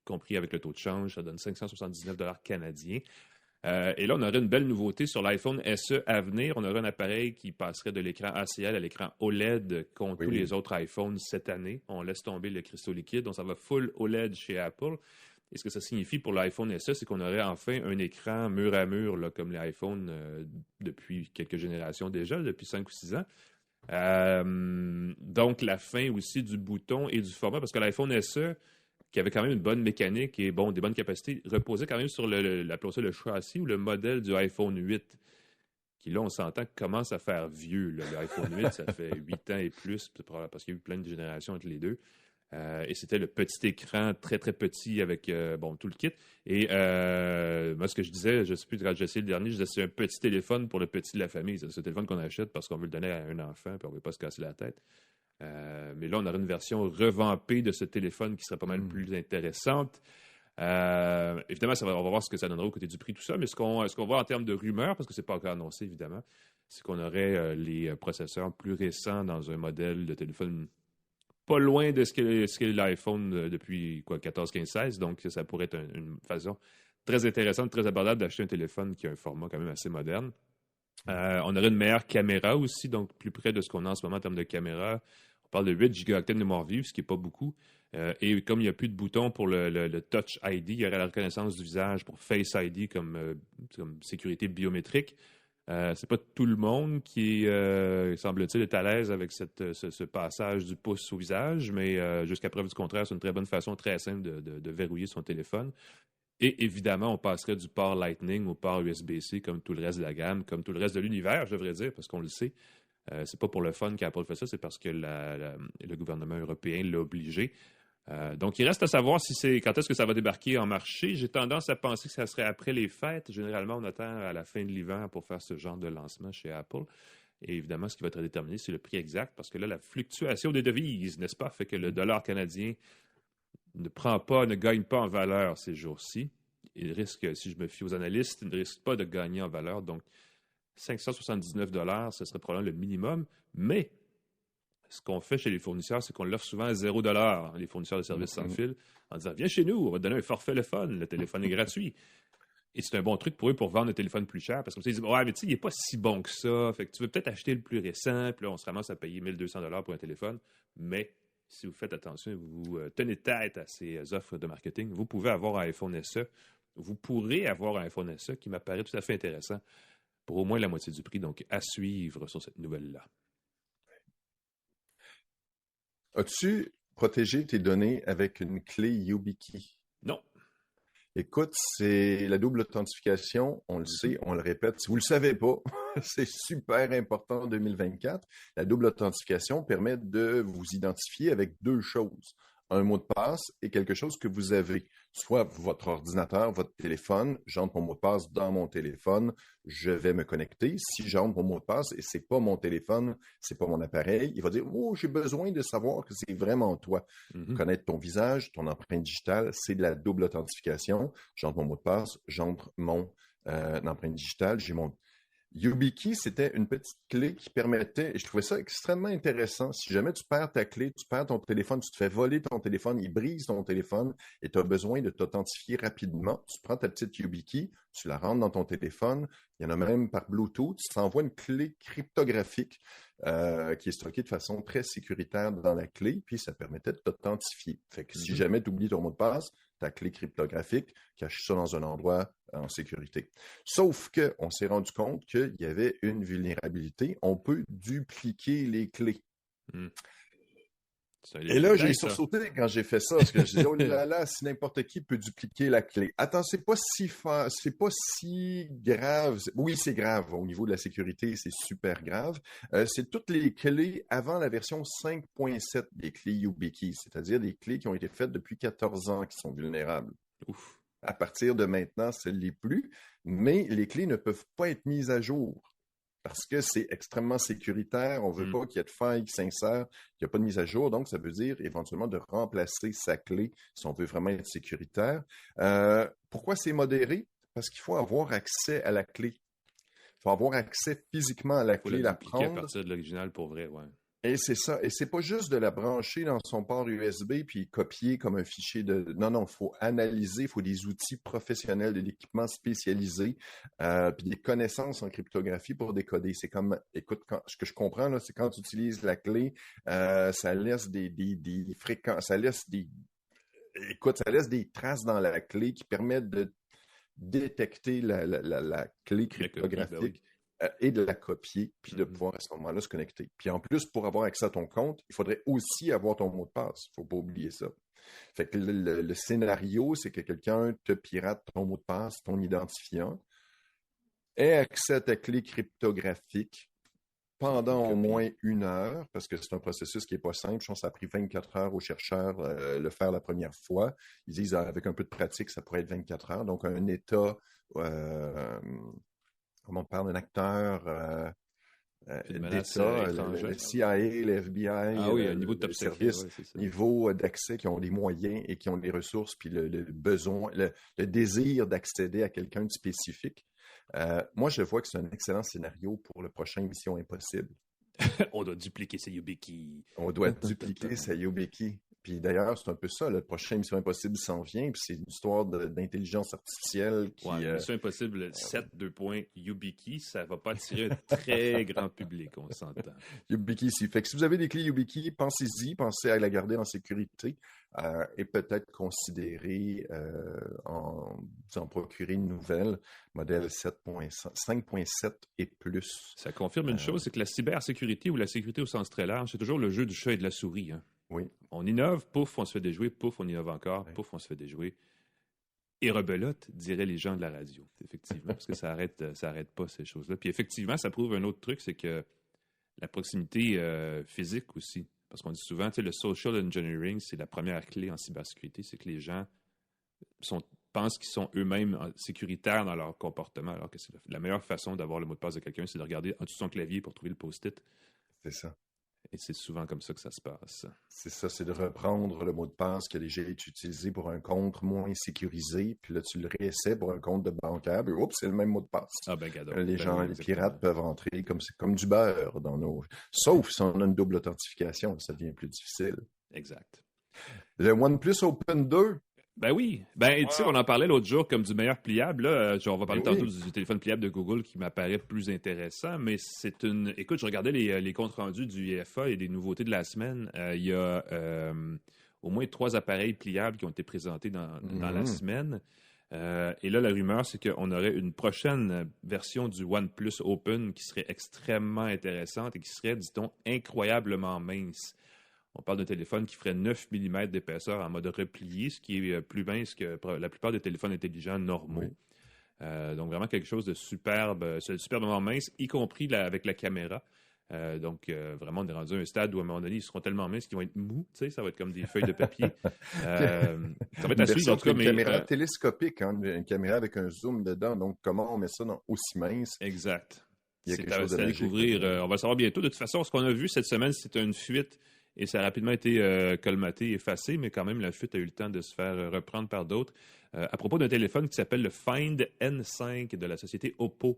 compris avec le taux de change, ça donne 579 $ canadiens. Et là, on aurait une belle nouveauté sur l'iPhone SE à venir. On aurait un appareil qui passerait de l'écran ACL à l'écran OLED contre tous les autres iPhones cette année. On laisse tomber le cristaux liquide. Donc, ça va full OLED chez Apple. Et ce que ça signifie pour l'iPhone SE, c'est qu'on aurait enfin un écran mur à mur, là, comme les iPhones depuis quelques générations déjà, depuis 5 ou 6 ans. Donc, la fin aussi du bouton et du format, parce que l'iPhone SE, qui avait quand même une bonne mécanique et des bonnes capacités, reposait quand même sur le châssis ou le modèle du iPhone 8, qui là, on s'entend, commence à faire vieux. Là. L'iPhone 8, ça fait 8 ans et plus, parce qu'il y a eu plein de générations entre les deux. Et c'était le petit écran, très, très petit, avec tout le kit. Et moi, ce que je disais, je ne sais plus, quand j'ai essayé le dernier, je disais c'est un petit téléphone pour le petit de la famille. C'est un téléphone qu'on achète parce qu'on veut le donner à un enfant puis on ne veut pas se casser la tête. Mais là, on aurait une version revampée de ce téléphone qui serait pas mal plus intéressante. Évidemment, on va voir ce que ça donnera au côté du prix, tout ça, mais ce qu'on voit en termes de rumeurs, parce que ce n'est pas encore annoncé, évidemment, c'est qu'on aurait les processeurs plus récents dans un modèle de téléphone pas loin de ce qu'est l'iPhone depuis 14, 15, 16. Donc, ça pourrait être une façon très intéressante, très abordable d'acheter un téléphone qui a un format quand même assez moderne. On aurait une meilleure caméra aussi, donc plus près de ce qu'on a en ce moment en termes de caméra. On parle de 8 gigaoctets de mémoire vive, ce qui n'est pas beaucoup. Et comme il n'y a plus de bouton pour le Touch ID, il y aurait la reconnaissance du visage pour Face ID comme sécurité biométrique. C'est pas tout le monde qui, semble-t-il, est à l'aise avec ce passage du pouce au visage, mais jusqu'à preuve du contraire, c'est une très bonne façon, très simple de verrouiller son téléphone. Et évidemment, on passerait du port Lightning au port USB-C comme tout le reste de la gamme, comme tout le reste de l'univers, je devrais dire, parce qu'on le sait. C'est pas pour le fun qu'Apple fait ça, c'est parce que le gouvernement européen l'a obligé. Donc, il reste à savoir quand est-ce que ça va débarquer en marché. J'ai tendance à penser que ça serait après les fêtes. Généralement, on attend à la fin de l'hiver pour faire ce genre de lancement chez Apple. Et évidemment, ce qui va être déterminé, c'est le prix exact, parce que là, la fluctuation des devises, n'est-ce pas, fait que le dollar canadien ne gagne pas en valeur ces jours-ci. Il risque, si je me fie aux analystes, il ne risque pas de gagner en valeur. Donc, $579, ce serait probablement le minimum. Mais ce qu'on fait chez les fournisseurs, c'est qu'on l'offre souvent à $0, les fournisseurs de services sans fil, en disant viens chez nous, on va te donner un forfait le fun, le téléphone est gratuit. Et c'est un bon truc pour eux pour vendre un téléphone plus cher, parce que ils disent ouais, mais tu sais, il n'est pas si bon que ça, fait que tu veux peut-être acheter le plus récent, puis là, on se ramasse à payer $1 200 pour un téléphone. Mais si vous faites attention et vous tenez tête à ces offres de marketing, vous pouvez avoir un iPhone SE. Vous pourrez avoir un iPhone SE qui m'apparaît tout à fait intéressant pour au moins la moitié du prix. Donc, à suivre sur cette nouvelle-là. As-tu protégé tes données avec une clé YubiKey? Non. Écoute, c'est la double authentification, on le sait, on le répète. Si vous ne le savez pas, c'est super important en 2024. La double authentification permet de vous identifier avec deux choses. Un mot de passe et quelque chose que vous avez, soit votre ordinateur, votre téléphone. J'entre mon mot de passe dans mon téléphone, je vais me connecter. Si j'entre mon mot de passe et c'est pas mon téléphone, c'est pas mon appareil, il va dire oh, j'ai besoin de savoir que c'est vraiment toi. Connaître ton visage, ton empreinte digitale, c'est de la double authentification. J'entre mon mot de passe, j'entre mon empreinte digitale, j'ai mon YubiKey, c'était une petite clé qui permettait, et je trouvais ça extrêmement intéressant. Si jamais tu perds ta clé, tu perds ton téléphone, tu te fais voler ton téléphone, il brise ton téléphone et tu as besoin de t'authentifier rapidement, tu prends ta petite YubiKey, tu la rentres dans ton téléphone, il y en a même par Bluetooth, tu t'envoies une clé cryptographique qui est stockée de façon très sécuritaire dans la clé, puis ça permettait de t'authentifier. Fait que si jamais tu oublies ton mot de passe, ta clé cryptographique, cache ça dans un endroit en sécurité. Sauf qu'on s'est rendu compte qu'il y avait une vulnérabilité. On peut dupliquer les clés. Et là, j'ai sursauté quand j'ai fait ça, parce que je disais, oh là là, si n'importe qui peut dupliquer la clé. Attends, c'est pas si grave. Oui, c'est grave. Au niveau de la sécurité, c'est super grave. C'est toutes les clés avant la version 5.7 des clés YubiKey, c'est-à-dire des clés qui ont été faites depuis 14 ans qui sont vulnérables. Ouf. À partir de maintenant, ce ne l'est plus, mais les clés ne peuvent pas être mises à jour. Parce que c'est extrêmement sécuritaire, on ne veut pas qu'il y ait de failles qui s'insèrent, qu'il n'y a pas de mise à jour, donc ça veut dire éventuellement de remplacer sa clé si on veut vraiment être sécuritaire. Pourquoi c'est modéré? Parce qu'il faut avoir accès à la clé. Il faut avoir accès physiquement à la clé, la prendre. À partir de l'original pour vrai, ouais. Et c'est ça. Et c'est pas juste de la brancher dans son port USB puis copier comme un fichier de... Non, il faut analyser, il faut des outils professionnels, de l'équipement spécialisé, puis des connaissances en cryptographie pour décoder. C'est comme, écoute, ce que je comprends, là, c'est quand tu utilises la clé, ça laisse des fréquences, ça laisse des traces dans la clé qui permettent de détecter la clé cryptographique. Et de la copier, puis de pouvoir à ce moment-là se connecter. Puis en plus, pour avoir accès à ton compte, il faudrait aussi avoir ton mot de passe. Il ne faut pas oublier ça. Fait que le scénario, c'est que quelqu'un te pirate ton mot de passe, ton identifiant, ait accès à ta clé cryptographique pendant au moins 1 heure, parce que c'est un processus qui n'est pas simple. Je pense que ça a pris 24 heures aux chercheurs le faire la première fois. Ils disent avec un peu de pratique, ça pourrait être 24 heures. Donc un état... Comme on parle d'un acteur d'État, le CIA, le FBI, niveau de top service, niveau d'accès qui ont les moyens et qui ont les ressources, puis le besoin, le désir d'accéder à quelqu'un de spécifique. Moi, je vois que c'est un excellent scénario pour le prochain Mission Impossible. On doit dupliquer sa YubiKey. On doit dupliquer sa YubiKey. Puis d'ailleurs, c'est un peu ça, le prochain Mission Impossible s'en vient, puis c'est une histoire d'intelligence artificielle qui... Mission Impossible 7, YubiKey, ça va pas attirer un très grand public, on s'entend. YubiKey, si. Fait que si vous avez des clés YubiKey, pensez-y, pensez à la garder en sécurité et peut-être considérer en procurer une nouvelle, modèle 5.7 et plus. Ça confirme une chose, c'est que la cybersécurité ou la sécurité au sens très large, c'est toujours le jeu du chat et de la souris, hein. Oui. On innove, pouf, on se fait déjouer, pouf, on innove encore, pouf, on se fait déjouer. Et rebelote, diraient les gens de la radio, effectivement, parce que ça arrête pas ces choses-là. Puis effectivement, ça prouve un autre truc, c'est que la proximité physique aussi. Parce qu'on dit souvent, tu sais, le social engineering, c'est la première clé en cybersécurité, c'est que les gens pensent qu'ils sont eux-mêmes sécuritaires dans leur comportement, alors que c'est la meilleure façon d'avoir le mot de passe de quelqu'un, c'est de regarder en dessous de son clavier pour trouver le post-it. C'est ça. Et c'est souvent comme ça que ça se passe. C'est ça, c'est de reprendre le mot de passe qui a déjà été utilisé pour un compte moins sécurisé, puis là, tu le réessais pour un compte de bancaire, puis oups, c'est le même mot de passe. Ah ben, gadon. Les gens, oui, les pirates peuvent entrer comme du beurre dans nos... Sauf si on a une double authentification, ça devient plus difficile. Exact. Le OnePlus Open 2. Ben oui. Ben, tu sais, on en parlait l'autre jour comme du meilleur pliable. Là. On va parler tantôt du téléphone pliable de Google qui m'apparaît plus intéressant, mais c'est une... Écoute, je regardais les comptes rendus du IFA et des nouveautés de la semaine. Il y a au moins 3 appareils pliables qui ont été présentés dans la semaine. Et là, la rumeur, c'est qu'on aurait une prochaine version du OnePlus Open qui serait extrêmement intéressante et qui serait, dit-on, incroyablement mince. On parle d'un téléphone qui ferait 9 mm d'épaisseur en mode replié, ce qui est plus mince que la plupart des téléphones intelligents normaux. Oui. Donc, vraiment quelque chose de superbement mince, y compris avec la caméra. Donc, vraiment, on est rendu à un stade où, à un moment donné, ils seront tellement minces qu'ils vont être mous. Tu sais, ça va être comme des feuilles de papier. Ça va être à suivre. En tout cas, une caméra télescopique, hein, une caméra avec un zoom dedans. Donc, comment on met ça aussi mince? Exact. Il y a quelque chose à découvrir. On va le savoir bientôt. De toute façon, ce qu'on a vu cette semaine, c'était une fuite. Et ça a rapidement été colmaté, effacé, mais quand même, la fuite a eu le temps de se faire reprendre par d'autres. À propos d'un téléphone qui s'appelle le Find N5 de la société Oppo.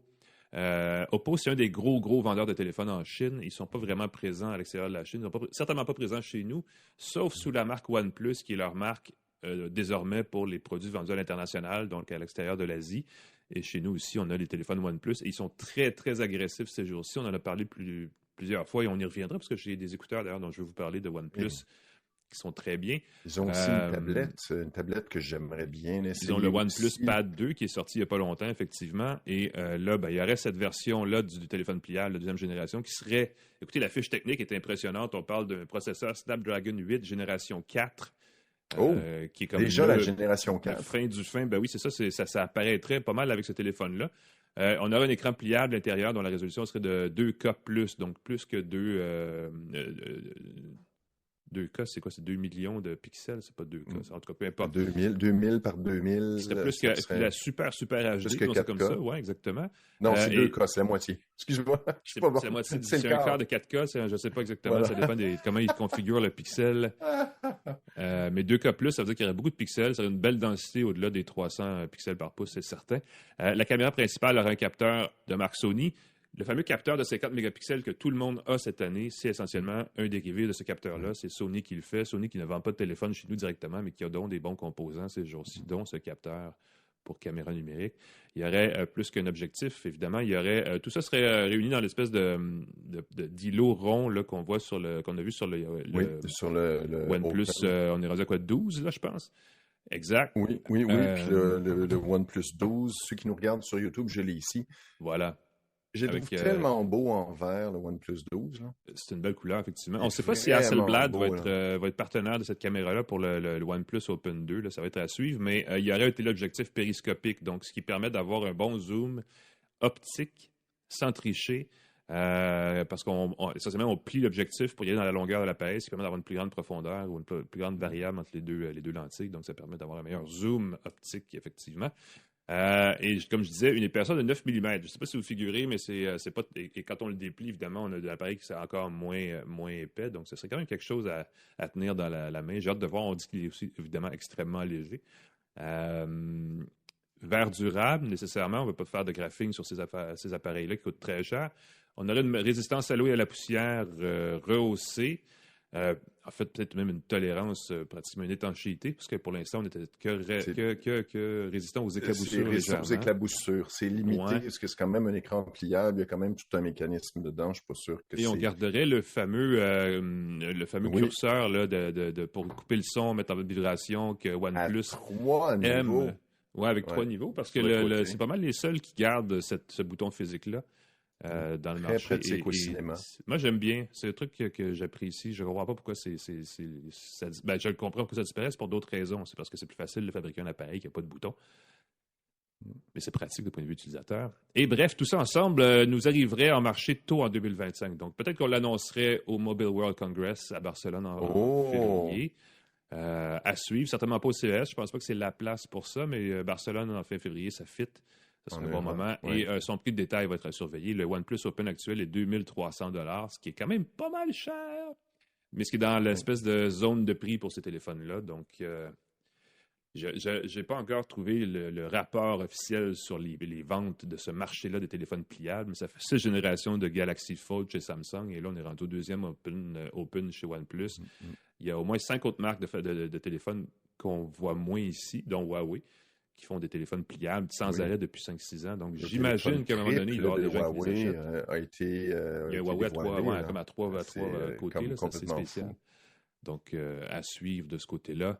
Oppo, c'est un des gros vendeurs de téléphones en Chine. Ils ne sont pas vraiment présents à l'extérieur de la Chine. Ils ne sont certainement pas présents chez nous, sauf sous la marque OnePlus, qui est leur marque désormais pour les produits vendus à l'international, donc à l'extérieur de l'Asie. Et chez nous aussi, on a les téléphones OnePlus. Et ils sont très, très agressifs ces jours-ci. On en a parlé plusieurs fois et on y reviendra parce que j'ai des écouteurs d'ailleurs dont je vais vous parler de OnePlus qui sont très bien. Ils ont aussi une tablette que j'aimerais bien essayer. Ils ont le OnePlus Pad 2 qui est sorti il n'y a pas longtemps, effectivement. Et là, il y aurait cette version-là du téléphone pliable de deuxième génération qui serait... Écoutez, la fiche technique est impressionnante. On parle d'un processeur Snapdragon 8 génération 4. Qui est comme déjà la génération 4. La fin du fin, ben oui, c'est ça, ça apparaîtrait pas mal avec ce téléphone-là. On aurait un écran pliable à l'intérieur dont la résolution serait de 2K+, donc plus que 2K, c'est quoi? C'est 2 millions de pixels? C'est pas 2K, en tout cas, peu importe. 2000 par 2000. Ce serait plus que la super HD, plus que 4K. Comme ça, oui, exactement. Non, c'est 2K, c'est la moitié. Excuse-moi, je suis pas bon. C'est la moitié, c'est un quart de 4K, je ne sais pas exactement, voilà. Ça dépend de comment ils configurent le pixel. Mais 2K+, ça veut dire qu'il y aurait beaucoup de pixels, ça aurait une belle densité au-delà des 300 pixels par pouce, c'est certain. La caméra principale aurait un capteur de marque Sony. Le fameux capteur de 50 mégapixels que tout le monde a cette année, c'est essentiellement un dérivé de ce capteur-là. C'est Sony qui le fait. Sony qui ne vend pas de téléphone chez nous directement, mais qui a donc des bons composants ces jours-ci, dont ce capteur pour caméra numérique. Il y aurait plus qu'un objectif, évidemment. Il y aurait tout ça serait réuni dans l'espèce d'îlot rond là, qu'on a vu sur le OnePlus. On est rendu à quoi, 12, là, je pense? Exact. Oui. Puis le OnePlus 12, ceux qui nous regardent sur YouTube, je l'ai ici. Voilà. J'ai trouvé tellement beau en vert, le OnePlus 12. Là. C'est une belle couleur, effectivement. On ne sait pas si Hasselblad va être partenaire de cette caméra-là pour le OnePlus Open 2. Là, ça va être à suivre, mais il y aurait un téléobjectif périscopique, donc ce qui permet d'avoir un bon zoom optique sans tricher. Parce essentiellement, on plie l'objectif pour y aller dans la longueur de l'appareil, ce qui permet d'avoir une plus grande profondeur ou une plus grande variable entre les deux lentilles. Donc, ça permet d'avoir un meilleur zoom optique, effectivement. Et comme je disais, une épaisseur de 9 mm. Je ne sais pas si vous figurez, mais c'est pas. Et quand on le déplie, évidemment, on a de l'appareil qui est encore moins épais. Donc, ce serait quand même quelque chose à tenir dans la main. J'ai hâte de voir. On dit qu'il est aussi, évidemment, extrêmement léger. Verre durable, nécessairement. On ne va pas faire de graphing sur ces appareils-là qui coûtent très cher. On aurait une résistance à l'eau et à la poussière rehaussée. En fait, peut-être même une tolérance, pratiquement une étanchéité, parce que pour l'instant, on n'était que résistant aux éclaboussures. C'est résistant aux éclaboussures. C'est limité, parce que c'est quand même un écran pliable. Il y a quand même tout un mécanisme dedans. Je ne suis pas sûr que Et on garderait le fameux curseur là, pour couper le son, mettre en vibration, que OnePlus aime. Oui, avec 3 niveaux, parce que c'est pas mal les seuls qui gardent ce bouton physique-là. Dans le marché. Très pratique au cinéma. Moi, j'aime bien. C'est un truc que j'apprécie. Je ne comprends pas pourquoi je le comprends pourquoi ça disparaît. C'est pour d'autres raisons. C'est parce que c'est plus facile de fabriquer un appareil qui n'a pas de bouton. Mais c'est pratique du point de vue utilisateur. Et bref, tout ça ensemble nous arriverait en marché tôt en 2025. Donc, peut-être qu'on l'annoncerait au Mobile World Congress à Barcelone en février. À suivre. Certainement pas au CES. Je ne pense pas que c'est la place pour ça, mais Barcelone en fin février, ça fit. Ça serait un bon moment. Oui. Et son prix de détail va être surveillé. Le OnePlus Open actuel est 2300 $, ce qui est quand même pas mal cher, mais ce qui est dans l'espèce de zone de prix pour ces téléphones-là. Donc, je n'ai pas encore trouvé le rapport officiel sur les ventes de ce marché-là des téléphones pliables, mais ça fait 6 générations de Galaxy Fold chez Samsung, et là, on est rendu au deuxième Open chez OnePlus. Il y a au moins 5 autres marques de téléphones qu'on voit moins ici, dont Huawei, qui font des téléphones pliables sans arrêt depuis 5-6 ans. Donc, j'imagine qu'à un moment donné, il va y avoir des gens qui les achètent. A été, il y a Huawei comme à trois côtés, là, c'est assez spécial. Fou. Donc, à suivre de ce côté-là.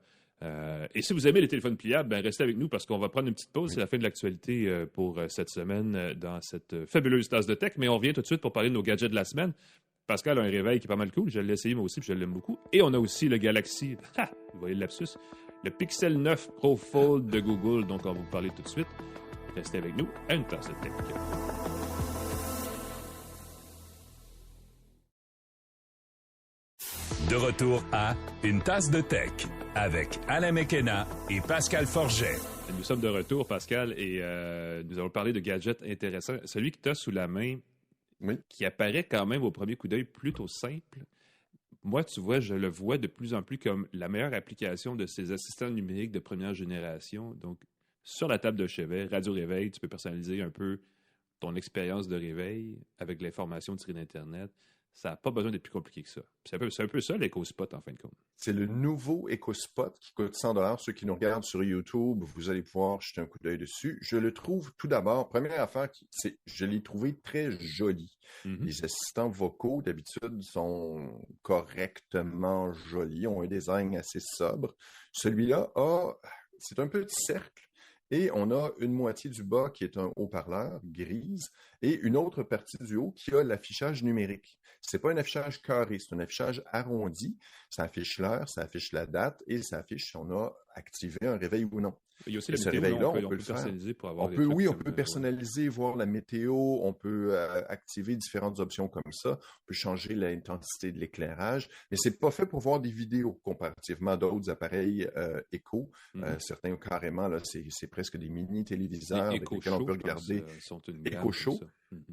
Et si vous aimez les téléphones pliables, restez avec nous parce qu'on va prendre une petite pause. C'est la fin de l'actualité pour cette semaine dans cette fabuleuse tasse de tech. Mais on revient tout de suite pour parler de nos gadgets de la semaine. Pascal a un réveil qui est pas mal cool. Je l'ai essayé moi aussi, puis je l'aime beaucoup. Et on a aussi le Galaxy, vous voyez le lapsus, le Pixel 9 Pro Fold de Google, dont on va vous parler tout de suite. Restez avec nous à une tasse de tech. De retour à Une tasse de tech avec Alain McKenna et Pascal Forget. Nous sommes de retour, Pascal, et nous allons parler de gadgets intéressants. Celui que tu as sous la main, qui apparaît quand même au premier coup d'œil plutôt simple. Moi, tu vois, je le vois de plus en plus comme la meilleure application de ces assistants numériques de première génération. Donc, sur la table de chevet, radio-réveil, tu peux personnaliser un peu ton expérience de réveil avec l'information tirée d'Internet. Ça n'a pas besoin d'être plus compliqué que ça. C'est un peu ça, l'EcoSpot, en fin de compte. C'est le nouveau EcoSpot qui coûte 100 $. Ceux qui nous regardent sur YouTube, vous allez pouvoir jeter un coup d'œil dessus. Je le trouve tout d'abord, première affaire, je l'ai trouvé très joli. Les assistants vocaux, d'habitude, sont correctement jolis, ont un design assez sobre. Celui-là c'est un petit cercle. Et on a une moitié du bas qui est un haut-parleur grise et une autre partie du haut qui a l'affichage numérique. C'est pas un affichage carré, c'est un affichage arrondi. Ça affiche l'heure, ça affiche la date et ça affiche si on a activé un réveil ou non. Il y a aussi la ce météo, réveil-là, on peut le personnaliser faire. Pour avoir On peut personnaliser, voir la météo, on peut activer différentes options comme ça, on peut changer l'intensité de l'éclairage, mais c'est pas fait pour voir des vidéos comparativement à d'autres appareils Echo. Certains carrément, là, c'est presque des mini-téléviseurs avec lesquels on peut regarder Echo Show,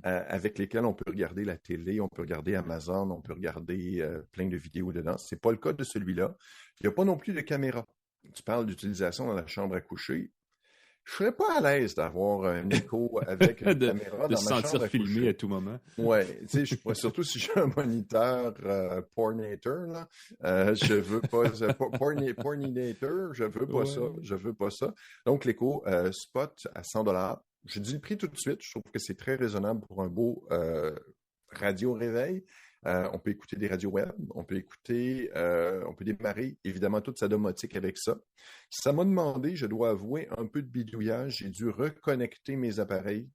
avec lesquels on peut regarder la télé, on peut regarder Amazon, on peut regarder plein de vidéos dedans. C'est pas le cas de celui-là. Il n'y a pas non plus de caméra. Tu parles d'utilisation dans la chambre à coucher. Je serais pas à l'aise d'avoir un Echo avec une caméra dans ma chambre à coucher. De se sentir filmé à tout moment. Ouais, tu sais, surtout si j'ai un moniteur Pornator, là, je veux pas Porninator, je veux pas ça. Donc l'Echo Spot à 100 $. Je dis le prix tout de suite. Je trouve que c'est très raisonnable pour un beau radio réveil. On peut écouter des radios web, on peut démarrer évidemment toute sa domotique avec ça. Ça m'a demandé, je dois avouer, un peu de bidouillage. J'ai dû reconnecter mes appareils.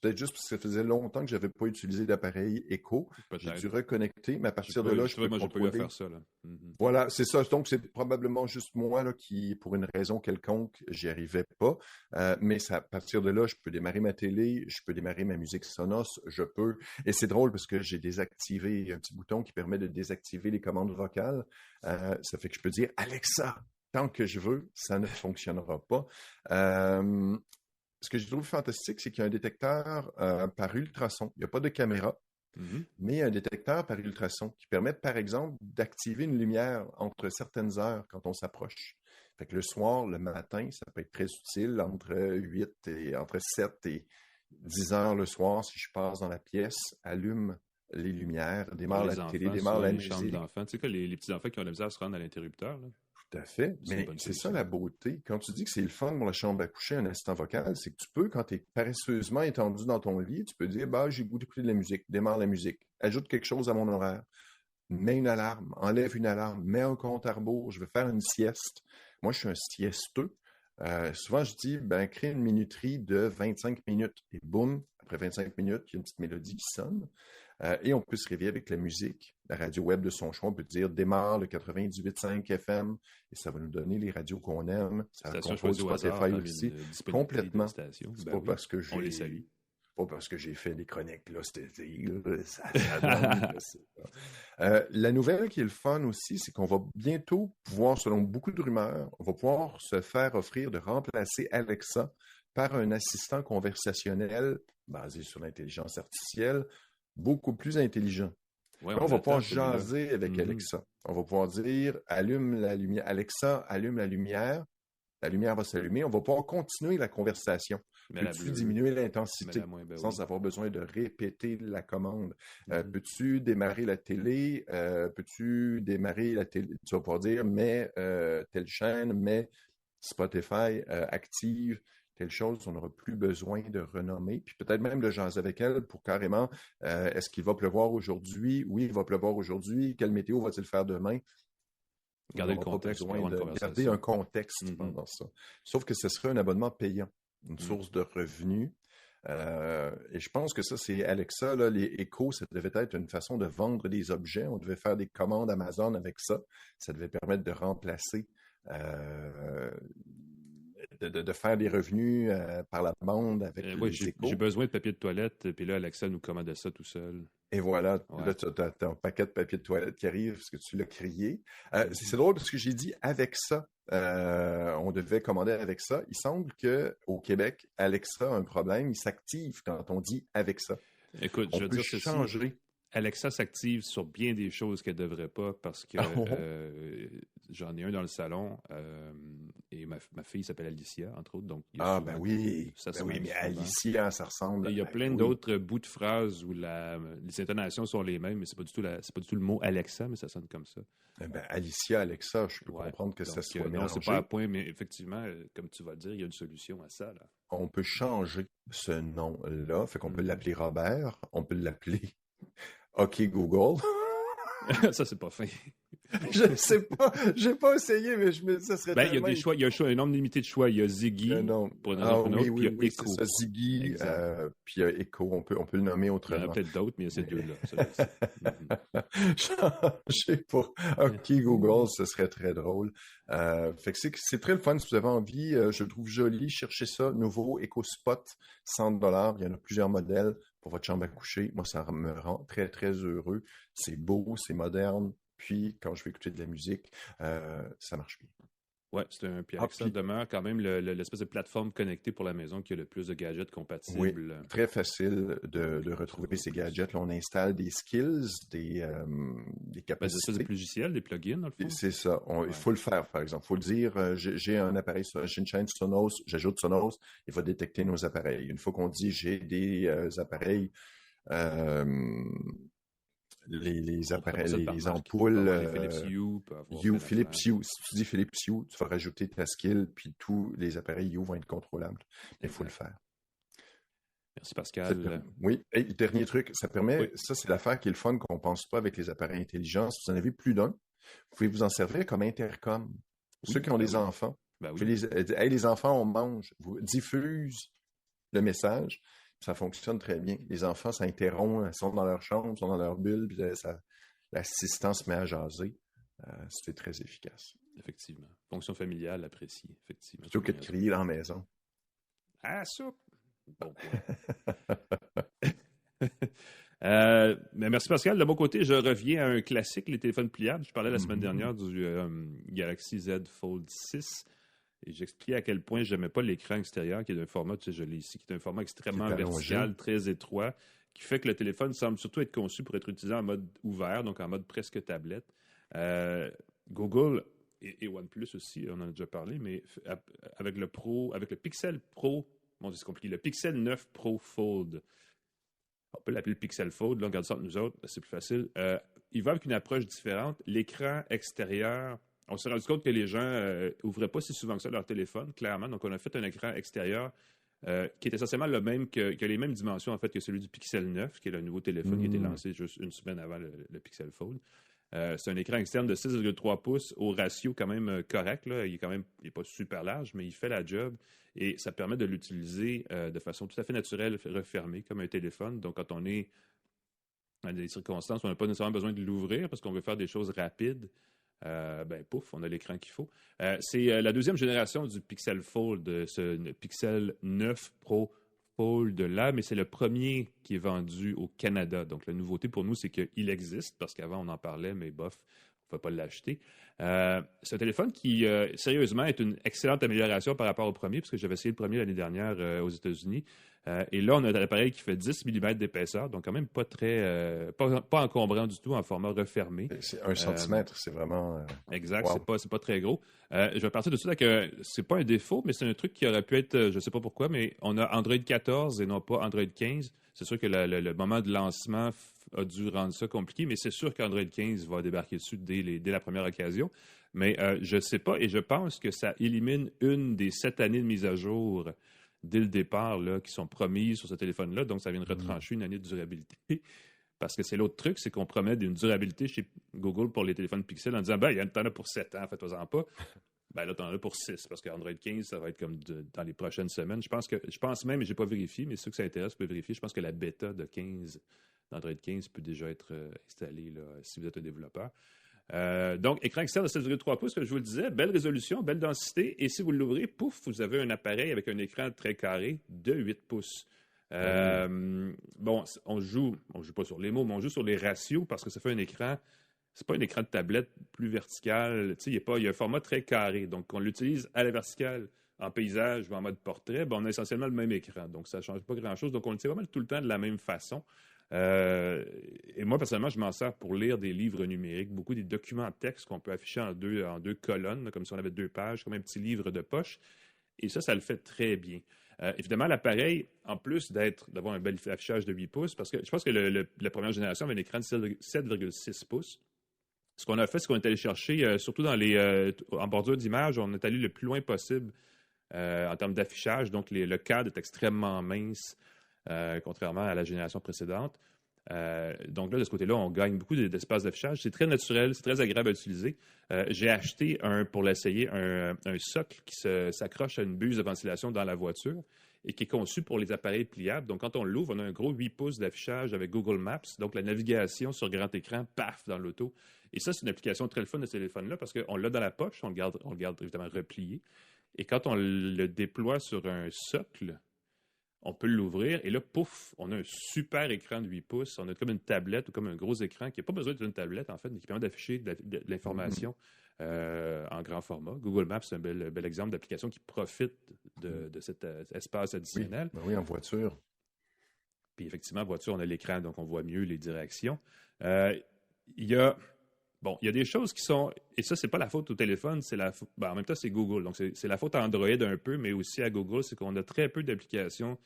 Peut-être juste parce que ça faisait longtemps que je n'avais pas utilisé d'appareil Echo. J'ai dû reconnecter, mais à partir de là, je peux contrôler. J'ai pas eu à faire ça, là. Voilà, c'est ça. Donc, c'est probablement juste moi là, qui, pour une raison quelconque, j'y arrivais pas. Mais à partir de là, je peux démarrer ma télé, je peux démarrer ma musique Sonos, Et c'est drôle parce que j'ai désactivé un petit bouton qui permet de désactiver les commandes vocales. Ça fait que je peux dire « Alexa ». Tant que je veux, ça ne fonctionnera pas. Ce que je trouve fantastique, c'est qu'il y a un détecteur par ultrason. Il n'y a pas de caméra, mais il y a un détecteur par ultrason qui permet, par exemple, d'activer une lumière entre certaines heures quand on s'approche. Fait que le soir, le matin, ça peut être très utile entre 7 et 10 heures le soir, si je passe dans la pièce, allume les lumières, démarre la télé, démarre la musique. Tu sais que les petits-enfants qui ont la misère à se rendre à l'interrupteur, là. Tout à fait. Mais c'est ça la beauté. Quand tu dis que c'est le fun pour la chambre à coucher, un assistant vocal, c'est que tu peux, quand tu es paresseusement étendu dans ton lit, tu peux dire j'ai goût d'écouter de la musique, démarre la musique, ajoute quelque chose à mon horaire, mets une alarme, enlève une alarme, mets un compte à rebours, je vais faire une sieste. Moi, je suis un siesteux. Souvent, je dis, crée une minuterie de 25 minutes. Et boum, après 25 minutes, il y a une petite mélodie qui sonne. Et on peut se réveiller avec la musique, la radio web de son choix. On peut dire démarre le 98.5 FM et ça va nous donner les radios qu'on aime. Ça va contrôler Spotify aussi. Complètement. C'est pas parce que on les salue. Pas parce que j'ai fait des chroniques là, ça donne. La nouvelle qui est le fun aussi, c'est qu'on va bientôt pouvoir, selon beaucoup de rumeurs, on va pouvoir se faire offrir de remplacer Alexa par un assistant conversationnel basé sur l'intelligence artificielle, beaucoup plus intelligent. Ouais, Là, on va pouvoir celui-là. jaser avec Alexa. On va pouvoir dire, allume la lumière. Alexa, allume la lumière. La lumière va s'allumer. On va pouvoir continuer la conversation. Mais la Peux-tu bleue, diminuer mais l'intensité la moins, ben sans oui. avoir besoin de répéter la commande? Peux-tu Mhm. démarrer la télé? Peux-tu démarrer la télé? Tu vas pouvoir dire, mets telle chaîne, mets Spotify active, telle chose. On n'aura plus besoin de renommer. Puis peut-être même de jaser avec elle pour carrément, est-ce qu'il va pleuvoir aujourd'hui? Oui, il va pleuvoir aujourd'hui. Quelle météo va-t-il faire demain? Garder On le n'aura pas contexte pour besoin avoir une de garder conversation. un contexte Mhm. pendant ça. Sauf que ce serait un abonnement payant, une Mhm. source de revenus. Et je pense que ça, c'est Alexa, là, les Echo, ça devait être une façon de vendre des objets. On devait faire des commandes Amazon avec ça. Ça devait permettre de remplacer, de faire des revenus par la bande avec Oui, les j'ai Echo. besoin de papier de toilette, puis là, Alexa nous commandait ça tout seul. Et voilà, Ouais. là, tu as un paquet de papier de toilette qui arrive parce que tu l'as crié. C'est Mhm. drôle parce que j'ai dit avec ça. On devait commander avec ça. Il semble qu'au Québec, Alexa a un problème. Il s'active quand on dit avec ça. Écoute, On je veux peut dire ceci. changer. Alexa s'active sur bien des choses qu'elle ne devrait pas parce que j'en ai un dans le salon et ma fille s'appelle Alicia, entre autres. Donc, il y a souvent, Ben oui. ça Ben oui, arrive mais souvent. Alicia, ça ressemble. Et il y a Ben plein oui. d'autres bouts de phrases où les intonations sont les mêmes, mais c'est pas du tout le mot Alexa, mais ça sonne comme ça. Alicia, Alexa, je peux Ouais. comprendre que ça Donc, soit non, mélangé. c'est pas à point, mais effectivement, comme tu vas le dire, il y a une solution à ça, là. On peut changer ce nom-là. Fait qu'on peut l'appeler Robert. On peut l'appeler OK Google. Ça, c'est pas fin. Je ne sais pas, j'ai pas essayé, mais ça serait Ben, il y a tellement... des choix, il y a un nombre limité de choix. Il y a Ziggy, pour une raison ou une autre, puis il y a Echo. c'est ça, Ziggy, puis il y a Echo, on peut le nommer Il y en autrement. a peut-être d'autres, mais il y a ces deux-là. Je sais pas. OK, Google, ce serait très drôle. Fait que c'est très le fun si vous avez envie. Je le trouve joli. Cherchez ça. Nouveau EcoSpot, $100. Il y en a plusieurs modèles pour votre chambre à coucher. Moi, ça me rend très, très heureux. C'est beau, c'est moderne. Puis, quand je vais écouter de la musique, ça marche bien. Oui, c'est un. Puis Alexa demeure quand même l'espèce de plateforme connectée pour la maison qui a le plus de gadgets compatibles. Oui, très facile de retrouver ces gadgets. Là, on installe des skills, des capacités. Des logiciels, des plugins, dans le fond. C'est ça. Il faut le faire, par exemple. Il faut le dire, j'ai un appareil, j'ai une chaîne Sonos, j'ajoute Sonos, il va détecter nos appareils. Une fois qu'on dit j'ai des appareils, les appareils, les ampoules, Philips Hue. Si tu dis Philips Hue, tu vas rajouter ta skill, puis tous les appareils Hue vont être contrôlables. Il faut le faire. Merci Pascal. Oui. Et dernier truc, ça permet, ça c'est l'affaire qui est le fun qu'on ne pense pas avec les appareils intelligents. Si vous en avez plus d'un, vous pouvez vous en servir comme intercom. Ceux qui ont des enfants, vous pouvez les enfants, on mange. Vous diffusez le message. Ça fonctionne très bien. Les enfants, ça interrompt, ils sont dans leur chambre, ils sont dans leur bulle, puis l'assistant se met à jaser. C'est très efficace. Effectivement. Fonction familiale appréciée, effectivement. Plutôt que de crier dans la maison. Ah, soupe! Bon mais merci Pascal. De mon côté, je reviens à un classique, les téléphones pliables. Je parlais la semaine dernière du Galaxy Z Fold 6. Et j'expliquais à quel point je n'aimais pas l'écran extérieur, qui est d'un format, tu sais, je l'ai ici, qui est un format extrêmement vertical, très étroit, qui fait que le téléphone semble surtout être conçu pour être utilisé en mode ouvert, donc en mode presque tablette. Google et OnePlus aussi, on en a déjà parlé, mais avec le Pixel Pro, bon, c'est compliqué, le Pixel 9 Pro Fold, on peut l'appeler le Pixel Fold, là, on regarde ça entre nous autres, c'est plus facile. Il va avec une approche différente. L'écran extérieur, on s'est rendu compte que les gens n'ouvraient pas si souvent que ça leur téléphone, clairement. Donc, on a fait un écran extérieur qui est essentiellement le même que les mêmes dimensions en fait que celui du Pixel 9, qui est le nouveau téléphone qui a été lancé juste une semaine avant le Pixel Fold. C'est un écran externe de 6,3 pouces au ratio quand même correct. Là. Il n'est pas super large, mais il fait la job et ça permet de l'utiliser de façon tout à fait naturelle, refermée, comme un téléphone. Donc, quand on est dans des circonstances où on n'a pas nécessairement besoin de l'ouvrir parce qu'on veut faire des choses rapides, pouf, on a l'écran qu'il faut. C'est la deuxième génération du Pixel Fold, ce Pixel 9 Pro Fold là, mais c'est le premier qui est vendu au Canada. Donc, la nouveauté pour nous, c'est qu'il existe, parce qu'avant, on en parlait, mais bof, ne va pas l'acheter. C'est un téléphone qui, sérieusement, est une excellente amélioration par rapport au premier, parce que j'avais essayé le premier l'année dernière aux États-Unis. Et là, on a un appareil qui fait 10 mm d'épaisseur, donc quand même pas très, pas encombrant du tout en format refermé. C'est 1 centimètre, c'est vraiment... Exact, wow. c'est pas très gros. Je vais partir de ça avec c'est pas un défaut, mais c'est un truc qui aurait pu être, je sais pas pourquoi, mais on a Android 14 et non pas Android 15. C'est sûr que le moment de lancement a dû rendre ça compliqué, mais c'est sûr qu'Android 15 va débarquer dessus dès la première occasion. Mais je sais pas, et je pense que ça élimine une des 7 années de mise à jour dès le départ là, qui sont promises sur ce téléphone-là. Donc, ça vient de retrancher une année de durabilité. Parce que c'est l'autre truc, c'est qu'on promet une durabilité chez Google pour les téléphones Pixel en disant t'en as pour 7 ans, faites-en pas. Ben là, t'en as pour 6, parce qu'Android 15, ça va être comme dans les prochaines semaines. Je pense même, et je n'ai pas vérifié, mais ceux que ça intéresse peuvent vérifier, je pense que la bêta d'Android 15 peut déjà être installée là, si vous êtes un développeur. Donc, écran externe de 7,3 pouces, comme je vous le disais, belle résolution, belle densité, et si vous l'ouvrez, pouf, vous avez un appareil avec un écran très carré de 8 pouces. Bon, on joue pas sur les mots, mais on joue sur les ratios parce que ça fait un écran, c'est pas un écran de tablette plus vertical, tu sais, il y a un format très carré, donc on l'utilise à la verticale en paysage ou en mode portrait, ben on a essentiellement le même écran, donc ça change pas grand-chose, donc on l'utilise vraiment tout le temps de la même façon. Et moi, personnellement, je m'en sers pour lire des livres numériques, beaucoup des documents en texte qu'on peut afficher en deux colonnes, comme si on avait 2 pages, comme un petit livre de poche. Et ça le fait très bien. Évidemment, l'appareil, en plus d'avoir un bel affichage de 8 pouces, parce que je pense que la première génération avait un écran de 7,6 pouces. Ce qu'on a fait, c'est qu'on est allé chercher, surtout en bordure d'image, on est allé le plus loin possible en termes d'affichage. Donc, le cadre est extrêmement mince. Contrairement à la génération précédente. Donc là, de ce côté-là, on gagne beaucoup d'espace d'affichage. C'est très naturel, c'est très agréable à utiliser. J'ai acheté pour l'essayer un socle qui s'accroche à une buse de ventilation dans la voiture et qui est conçu pour les appareils pliables. Donc quand on l'ouvre, on a un gros 8 pouces d'affichage avec Google Maps. Donc la navigation sur grand écran, paf, dans l'auto. Et ça, c'est une application très le fun de ce téléphone-là parce qu'on l'a dans la poche, on le garde évidemment replié. Et quand on le déploie sur un socle, on peut l'ouvrir et là, pouf, on a un super écran de 8 pouces. On a comme une tablette ou comme un gros écran qui n'a pas besoin d'être une tablette, en fait, mais qui permet d'afficher de l'information en grand format. Google Maps, c'est un bel exemple d'application qui profite de cet espace additionnel. Oui, en voiture. Puis effectivement, en voiture, on a l'écran, donc on voit mieux les directions. Il y a des choses qui sont... Et ça, c'est pas la faute au téléphone, en même temps, c'est Google. Donc, c'est la faute à Android un peu, mais aussi à Google, c'est qu'on a très peu d'applications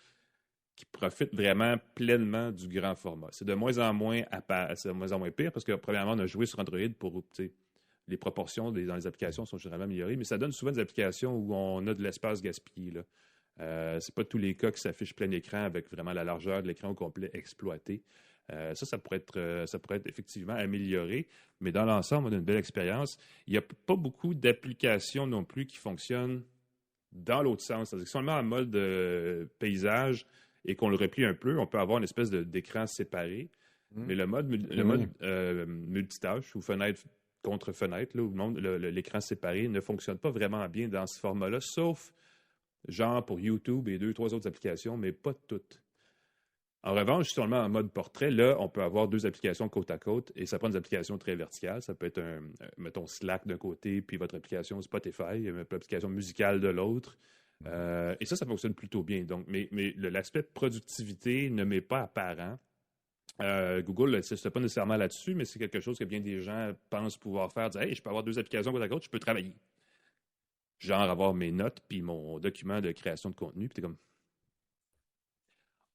qui profitent vraiment pleinement du grand format. C'est de moins en moins pire parce que, premièrement, on a joué sur Android pour... Les proportions dans les applications sont généralement améliorées, mais ça donne souvent des applications où on a de l'espace gaspillé, là. C'est pas tous les cas qui s'affichent plein écran avec vraiment la largeur de l'écran au complet exploitée. Ça pourrait être effectivement amélioré, mais dans l'ensemble, on a une belle expérience. Il n'y a pas beaucoup d'applications non plus qui fonctionnent dans l'autre sens. C'est-à-dire que si on le met en mode paysage et qu'on le replie un peu, on peut avoir une espèce d'écran séparé, mais le mode multitâche ou fenêtre contre fenêtre, là, où l'écran séparé ne fonctionne pas vraiment bien dans ce format-là, sauf genre pour YouTube et 2-3 autres applications, mais pas toutes. En revanche, seulement en mode portrait, là, on peut avoir 2 applications côte à côte et ça prend des applications très verticales. Ça peut être mettons, Slack d'un côté, puis votre application Spotify, votre application musicale de l'autre. Et ça fonctionne plutôt bien. Donc, mais l'aspect productivité ne m'est pas apparent. Google n'insiste pas nécessairement là-dessus, mais c'est quelque chose que bien des gens pensent pouvoir faire. Dire, hey, je peux avoir 2 applications côte à côte, je peux travailler. Genre avoir mes notes puis mon document de création de contenu, puis t'es comme...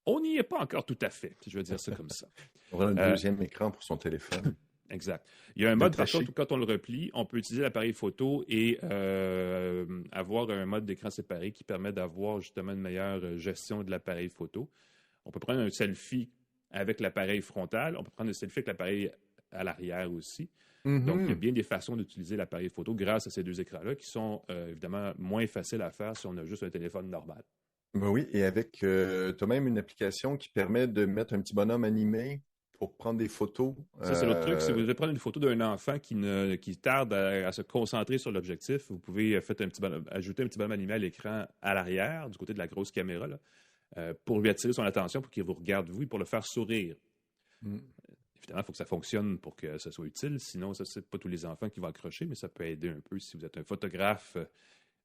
On n'y est pas encore tout à fait, je vais dire ça comme ça. On a un deuxième écran pour son téléphone. Exact. Il y a un mode, par contre, où quand on le replie, on peut utiliser l'appareil photo et avoir un mode d'écran séparé qui permet d'avoir justement une meilleure gestion de l'appareil photo. On peut prendre un selfie avec l'appareil frontal, on peut prendre un selfie avec l'appareil à l'arrière aussi. Mm-hmm. Donc, il y a bien des façons d'utiliser l'appareil photo grâce à ces 2 écrans-là qui sont évidemment moins faciles à faire si on a juste un téléphone normal. Ben oui, et avec, tu as même une application qui permet de mettre un petit bonhomme animé pour prendre des photos. Ça, c'est l'autre truc. Si vous devez prendre une photo d'un enfant qui tarde à se concentrer sur l'objectif, vous pouvez ajouter un petit bonhomme animé à l'écran à l'arrière, du côté de la grosse caméra, là, pour lui attirer son attention, pour qu'il vous regarde, vous, et pour le faire sourire. Évidemment, il faut que ça fonctionne pour que ça soit utile. Sinon, ça, c'est pas tous les enfants qui vont accrocher, mais ça peut aider un peu. Si vous êtes un photographe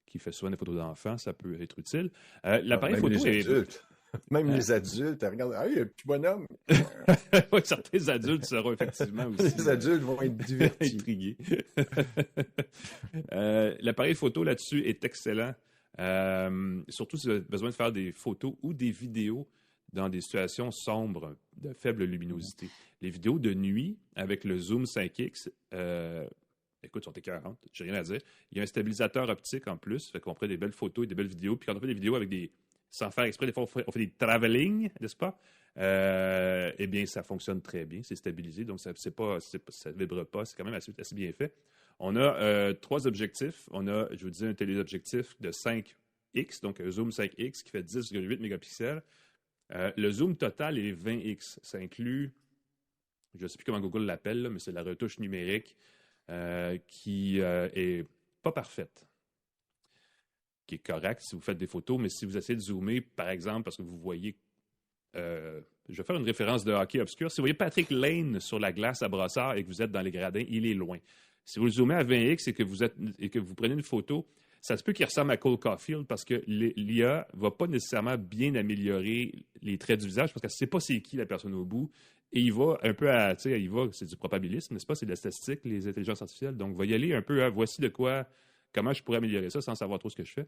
qui fait souvent des photos d'enfants, ça peut être utile. L'appareil photo les est... adultes. Même les adultes, regarde, ah, il y a un petit bonhomme. Oui, certains adultes seront effectivement aussi. Les adultes vont être divertis. Intrigués. L'appareil photo là-dessus est excellent. Surtout si vous avez besoin de faire des photos ou des vidéos dans des situations sombres, de faible luminosité. Les vidéos de nuit avec le zoom 5X, écoute, sont écœurantes, j'ai rien à dire. Il y a un stabilisateur optique en plus, fait qu'on prend des belles photos et des belles vidéos. Puis quand on fait des vidéos avec des... sans faire exprès, des fois on fait des travelling, n'est-ce pas? Eh bien, ça fonctionne très bien, c'est stabilisé, donc ça ne vibre pas, c'est quand même assez bien fait. On a 3 objectifs. On a, je vous disais, un téléobjectif de 5X, donc un zoom 5X qui fait 10,8 mégapixels. Le zoom total est 20X. Ça inclut, je ne sais plus comment Google l'appelle, là, mais c'est la retouche numérique qui est pas parfaite, qui est correcte si vous faites des photos, mais si vous essayez de zoomer, par exemple, parce que vous voyez... je vais faire une référence de hockey obscur. Si vous voyez Patrick Lane sur la glace à Brossard et que vous êtes dans les gradins, il est loin. Si vous le zoomez à 20X et que vous prenez une photo, ça se peut qu'il ressemble à Cole Caulfield parce que l'IA ne va pas nécessairement bien améliorer les traits du visage parce qu'elle ne sait pas c'est qui la personne au bout. Et il va un peu à, c'est du probabilisme, n'est-ce pas? C'est de la statistique, les intelligences artificielles. Donc, il va y aller un peu à voici comment je pourrais améliorer ça sans savoir trop ce que je fais.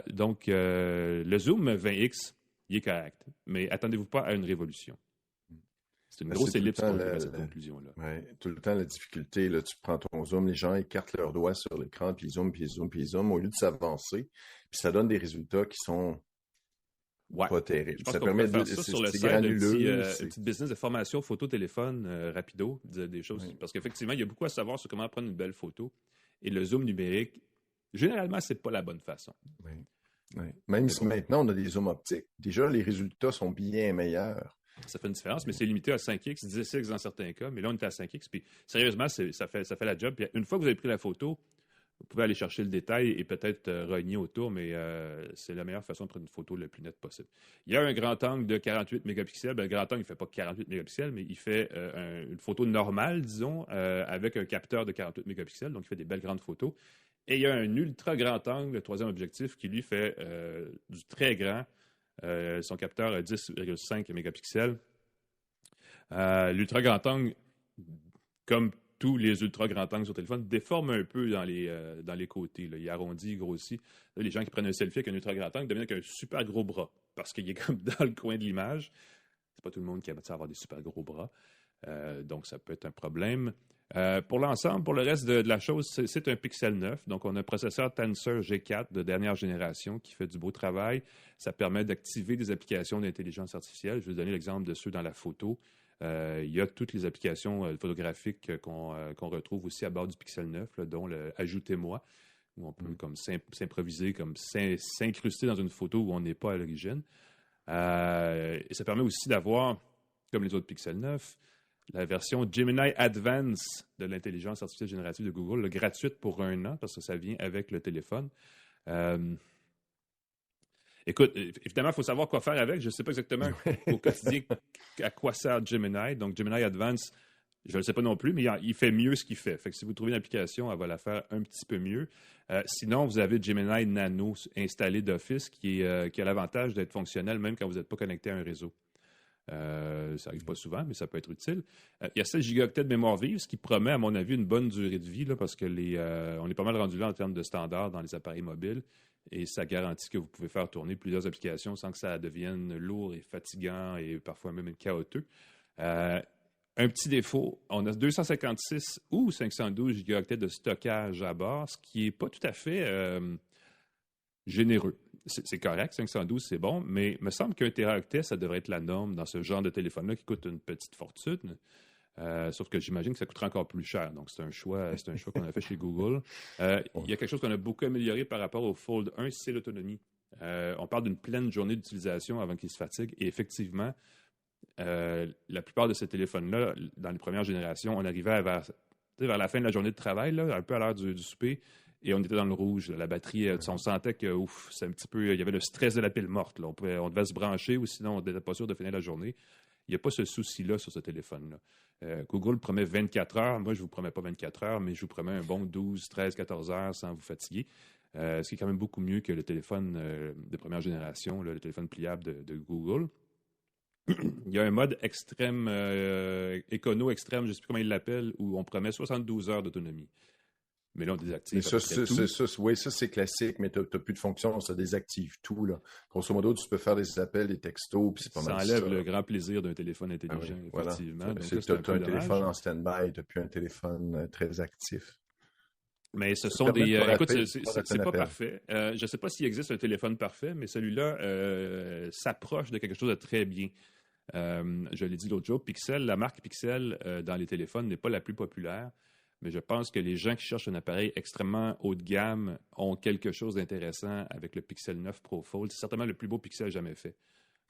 Donc, le zoom 20X, il est correct. Mais attendez-vous pas à une révolution. C'est une grosse ellipse pour arriver à cette conclusion-là. Oui, tout le temps, la difficulté, là, tu prends ton zoom, les gens écartent leurs doigts sur l'écran, puis ils zooment, puis ils zooment, puis ils zooment, au lieu de s'avancer. Puis ça donne des résultats qui sont pas terribles. Ça permet de faire ça sur le site, un petit business de formation photo-téléphone rapido, des choses. Oui. Parce qu'effectivement, il y a beaucoup à savoir sur comment prendre une belle photo. Et le zoom numérique, généralement, c'est pas la bonne façon. Oui. Oui. Même si maintenant, on a des zooms optiques. Déjà, les résultats sont bien meilleurs. Ça fait une différence, mais c'est limité à 5X, 10X dans certains cas. Mais là, on est à 5X. Puis, sérieusement, ça fait la job. Puis, une fois que vous avez pris la photo, vous pouvez aller chercher le détail et peut-être rogner autour, mais c'est la meilleure façon de prendre une photo le plus nette possible. Il y a un grand angle de 48 mégapixels. Le grand angle, il ne fait pas 48 mégapixels, mais il fait une photo normale, disons, avec un capteur de 48 mégapixels. Donc, il fait des belles grandes photos. Et il y a un ultra grand angle, le troisième objectif, qui lui fait du très grand. Son capteur a 10,5 mégapixels. L'ultra grand angle, comme tous les ultra grands angles sur téléphone, déforme un peu dans les côtés. Là. Il arrondit, il grossit. Là, les gens qui prennent un selfie avec un ultra grand angle deviennent avec un super gros bras parce qu'il est comme dans le coin de l'image. C'est pas tout le monde qui aime ça avoir des super gros bras. Donc, ça peut être un problème. Pour l'ensemble, pour le reste de la chose, c'est un Pixel 9. Donc, on a un processeur Tensor G4 de dernière génération qui fait du beau travail. Ça permet d'activer des applications d'intelligence artificielle. Je vais vous donner l'exemple de ceux dans la photo. Il y a toutes les applications photographiques qu'on retrouve aussi à bord du Pixel 9, là, dont le Ajoutez-moi, où on peut comme s'improviser, comme s'incruster dans une photo où on n'est pas à l'origine. Et ça permet aussi d'avoir, comme les autres Pixel 9, la version Gemini Advance de l'intelligence artificielle générative de Google, gratuite pour 1 an, parce que ça vient avec le téléphone. Écoute, évidemment, il faut savoir quoi faire avec. Je ne sais pas exactement au quotidien à quoi sert Gemini. Donc, Gemini Advance, je ne le sais pas non plus, mais il fait mieux ce qu'il fait. Fait que si vous trouvez une application, elle va la faire un petit peu mieux. Sinon, vous avez Gemini Nano installé d'office qui a l'avantage d'être fonctionnel même quand vous n'êtes pas connecté à un réseau. Ça n'arrive pas souvent, mais ça peut être utile. Il y a 16 gigaoctets de mémoire vive, ce qui promet, à mon avis, une bonne durée de vie, là, parce que on est pas mal rendu là en termes de standards dans les appareils mobiles, et ça garantit que vous pouvez faire tourner plusieurs applications sans que ça devienne lourd et fatigant et parfois même chaotique. Un petit défaut, on a 256 ou 512 gigaoctets de stockage à bord, ce qui n'est pas tout à fait généreux. C'est correct, 512, c'est bon, mais il me semble qu'un téraoctet, ça devrait être la norme dans ce genre de téléphone-là qui coûte une petite fortune. Sauf que j'imagine que ça coûtera encore plus cher. Donc, c'est un choix qu'on a fait chez Google. Il y a quelque chose qu'on a beaucoup amélioré par rapport au Fold 1, c'est l'autonomie. On parle d'une pleine journée d'utilisation avant qu'il se fatigue. Et effectivement, la plupart de ces téléphones-là, dans les premières générations, on arrivait vers la fin de la journée de travail, là, un peu à l'heure du souper, et on était dans le rouge. La batterie, on sentait que c'est un petit peu. Il y avait le stress de la pile morte. Là. On devait se brancher ou sinon on n'était pas sûr de finir la journée. Il n'y a pas ce souci-là sur ce téléphone-là. Google promet 24 heures. Moi, je ne vous promets pas 24 heures, mais je vous promets un bon 12, 13, 14 heures sans vous fatiguer. Ce qui est quand même beaucoup mieux que le téléphone de première génération, le téléphone pliable de Google. Il y a un mode extrême, écono extrême, je ne sais plus comment il l'appelle, où on promet 72 heures d'autonomie. Mais là, on désactive. Mais ça, c'est classique, mais tu n'as plus de fonction, ça désactive tout. Là. Grosso modo, tu peux faire des appels, des textos, puis c'est pas mal. Ça enlève le grand plaisir d'un téléphone intelligent, effectivement. Voilà. Tu as un téléphone en stand-by, tu n'as plus un téléphone très actif. Mais ce sont des... écoute, c'est pas parfait. Je ne sais pas s'il existe un téléphone parfait, mais celui-là s'approche de quelque chose de très bien. Je l'ai dit l'autre jour, Pixel, la marque Pixel dans les téléphones n'est pas la plus populaire, mais je pense que les gens qui cherchent un appareil extrêmement haut de gamme ont quelque chose d'intéressant avec le Pixel 9 Pro Fold. C'est certainement le plus beau Pixel jamais fait.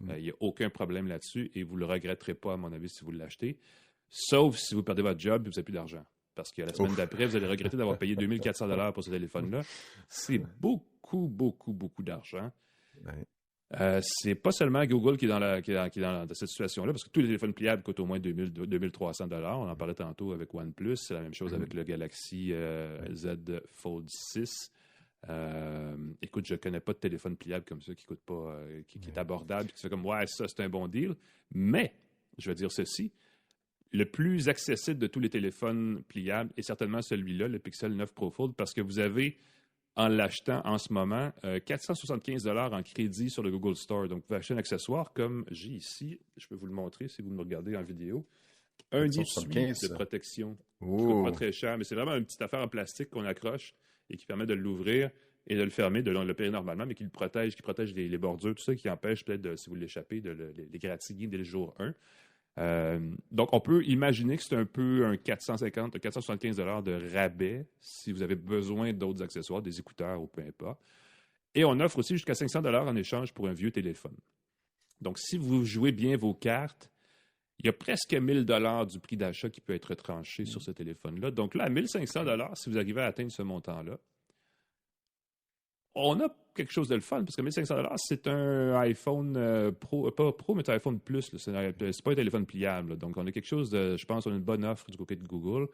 Il n'y a aucun problème là-dessus et vous ne le regretterez pas, à mon avis, si vous l'achetez, sauf si vous perdez votre job et vous n'avez plus d'argent. Parce que la semaine d'après, vous allez regretter d'avoir payé 2400 $ pour ce téléphone-là. C'est beaucoup, beaucoup, beaucoup d'argent. Ouais. C'est pas seulement Google qui est dans cette situation-là, parce que tous les téléphones pliables coûtent au moins 2300 $. On en parlait tantôt avec OnePlus. C'est la même chose avec le Galaxy Z Fold 6. Écoute, je ne connais pas de téléphone pliable comme ça qui coûte pas, qui est abordable, qui se fait comme ouais, ça c'est un bon deal. Mais, je vais dire ceci. Le plus accessible de tous les téléphones pliables est certainement celui-là, le Pixel 9 Pro Fold, parce que vous avez, en l'achetant en ce moment, 475 $ en crédit sur le Google Store. Donc, vous pouvez acheter un accessoire comme j'ai ici. Je peux vous le montrer si vous me regardez en vidéo. Un essuie de protection. Oh. Pas très cher, mais c'est vraiment une petite affaire en plastique qu'on accroche et qui permet de l'ouvrir et de le fermer, de le payer normalement, mais qui le protège, qui protège les bordures, tout ça, qui empêche peut-être, si vous l'échappez, de l'égratigner dès le jour 1. Donc, on peut imaginer que c'est un peu un 475 $ de rabais si vous avez besoin d'autres accessoires, des écouteurs ou peu importe. Et on offre aussi jusqu'à 500 $ en échange pour un vieux téléphone. Donc, si vous jouez bien vos cartes, il y a presque 1000 $ du prix d'achat qui peut être tranché sur ce téléphone-là. Donc là, à 1500 $, si vous arrivez à atteindre ce montant-là, on a quelque chose de le fun, parce que 1500 $, c'est un iPhone Pro, pas Pro, mais un iPhone Plus. C'est pas un téléphone pliable. Là. Donc, on a quelque chose de, je pense, on a une bonne offre du côté de Google.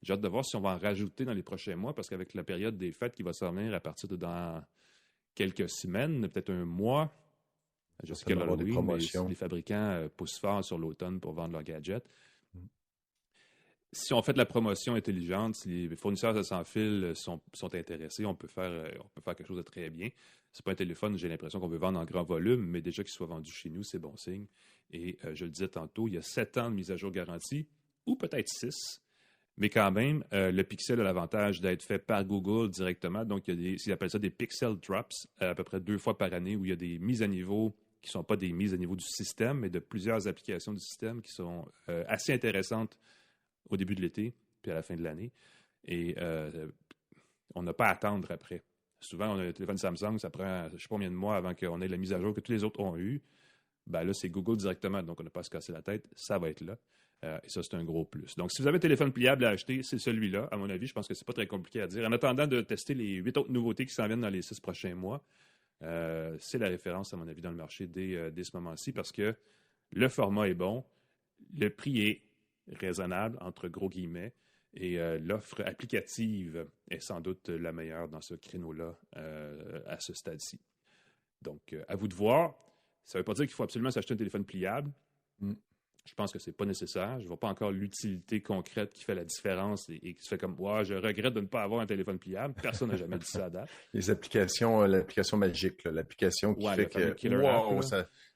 J'ai hâte de voir si on va en rajouter dans les prochains mois, parce qu'avec la période des fêtes qui va s'en venir à partir de dans quelques semaines, peut-être un mois, je sais que l'Halloween, mais les fabricants poussent fort sur l'automne pour vendre leurs gadgets. Si on fait de la promotion intelligente, si les fournisseurs de sans fil sont intéressés, on peut faire quelque chose de très bien. C'est pas un téléphone, j'ai l'impression qu'on veut vendre en grand volume, mais déjà qu'il soit vendu chez nous, c'est bon signe. Et je le disais tantôt, il y a 7 ans de mise à jour garantie, ou peut-être 6, mais quand même, le Pixel a l'avantage d'être fait par Google directement. Donc, ils appellent ça des Pixel Drops, à peu près 2 fois par année, où il y a des mises à niveau qui ne sont pas des mises à niveau du système, mais de plusieurs applications du système qui sont assez intéressantes au début de l'été, puis à la fin de l'année. Et on n'a pas à attendre après. Souvent, on a un téléphone Samsung, ça prend je ne sais pas combien de mois avant qu'on ait la mise à jour que tous les autres ont eu. Ben là, c'est Google directement, donc on n'a pas à se casser la tête. Ça va être là. Et ça, c'est un gros plus. Donc, si vous avez un téléphone pliable à acheter, c'est celui-là. À mon avis, je pense que c'est pas très compliqué à dire. En attendant de tester les 8 autres nouveautés qui s'en viennent dans les 6 prochains mois, c'est la référence, à mon avis, dans le marché dès ce moment-ci, parce que le format est bon, le prix est raisonnable, entre gros guillemets, et l'offre applicative est sans doute la meilleure dans ce créneau-là à ce stade-ci. Donc, à vous de voir. Ça ne veut pas dire qu'il faut absolument s'acheter un téléphone pliable. Je pense que ce n'est pas nécessaire. Je ne vois pas encore l'utilité concrète qui fait la différence et qui se fait comme « je regrette de ne pas avoir un téléphone pliable ». Personne n'a jamais dit ça à date. Les applications, l'application magique, là, l'application qui fait que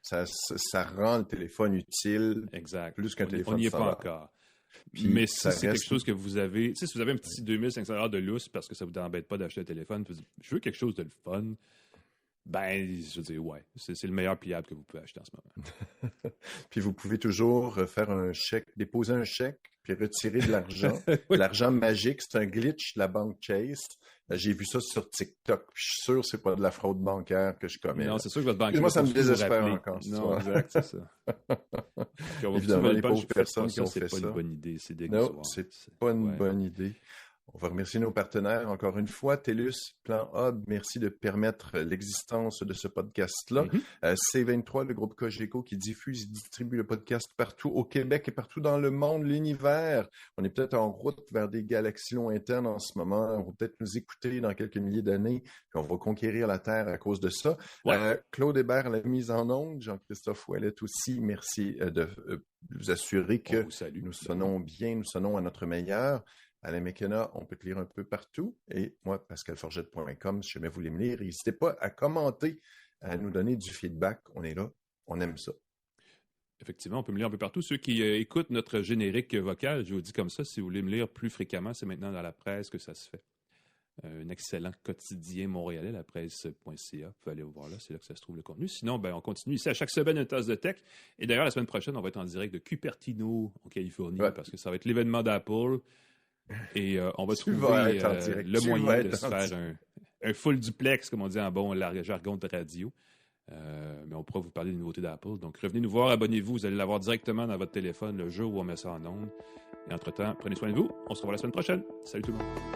ça rend le téléphone utile plus qu'un téléphone on n'y est standard. Pas encore. Puis mais si c'est quelque chose que vous avez... Si vous avez un petit 2500 $ de lousse parce que ça ne vous embête pas d'acheter un téléphone, puis je veux quelque chose de le fun, ben, je veux dire, ouais, c'est le meilleur pliable que vous pouvez acheter en ce moment. Puis vous pouvez toujours faire un chèque, déposer un chèque, puis retirer de l'argent. Oui. L'argent magique, c'est un glitch de la banque Chase. J'ai vu ça sur TikTok. Je suis sûr que c'est pas de la fraude bancaire que je commets. Non, c'est sûr que votre banquier... Moi, ça me désespère encore. Non, exact, c'est ça. Évidemment, les pauvres personnes qui ont fait ça. C'est pas une bonne idée, c'est dégueulasse. Non, c'est pas une bonne idée. On va remercier nos partenaires encore une fois. TELUS, Plan Hub, merci de permettre l'existence de ce podcast-là. C23, le groupe Cogeco qui diffuse et distribue le podcast partout au Québec et partout dans le monde, l'univers. On est peut-être en route vers des galaxies lointaines en ce moment. On va peut-être nous écouter dans quelques milliers d'années, puis on va conquérir la Terre à cause de ça. Ouais. Claude Hébert, la mise en onde. Jean-Christophe Ouellette aussi. Merci de vous assurer que nous sonnons bien, nous sonnons à notre meilleur. Alain McKenna, on peut te lire un peu partout. Et moi, pascalforgette.com, si jamais vous voulez me lire, n'hésitez pas à commenter, à nous donner du feedback. On est là, on aime ça. Effectivement, on peut me lire un peu partout. Ceux qui écoutent notre générique vocal, je vous dis comme ça, si vous voulez me lire plus fréquemment, c'est maintenant dans la presse que ça se fait. Un excellent quotidien montréalais, la presse.ca. Vous pouvez aller voir là, c'est là que ça se trouve le contenu. Sinon, on continue ici à chaque semaine une tasse de tech. Et d'ailleurs, la semaine prochaine, on va être en direct de Cupertino, en Californie, parce que ça va être l'événement d'Apple. Et on va trouver le moyen de se faire un full duplex, comme on dit en bon jargon de radio. Mais on pourra vous parler des nouveautés d'Apple. Donc, revenez nous voir, abonnez-vous. Vous allez l'avoir directement dans votre téléphone le jour où on met ça en ondes. Et entre-temps, prenez soin de vous. On se revoit la semaine prochaine. Salut tout le monde.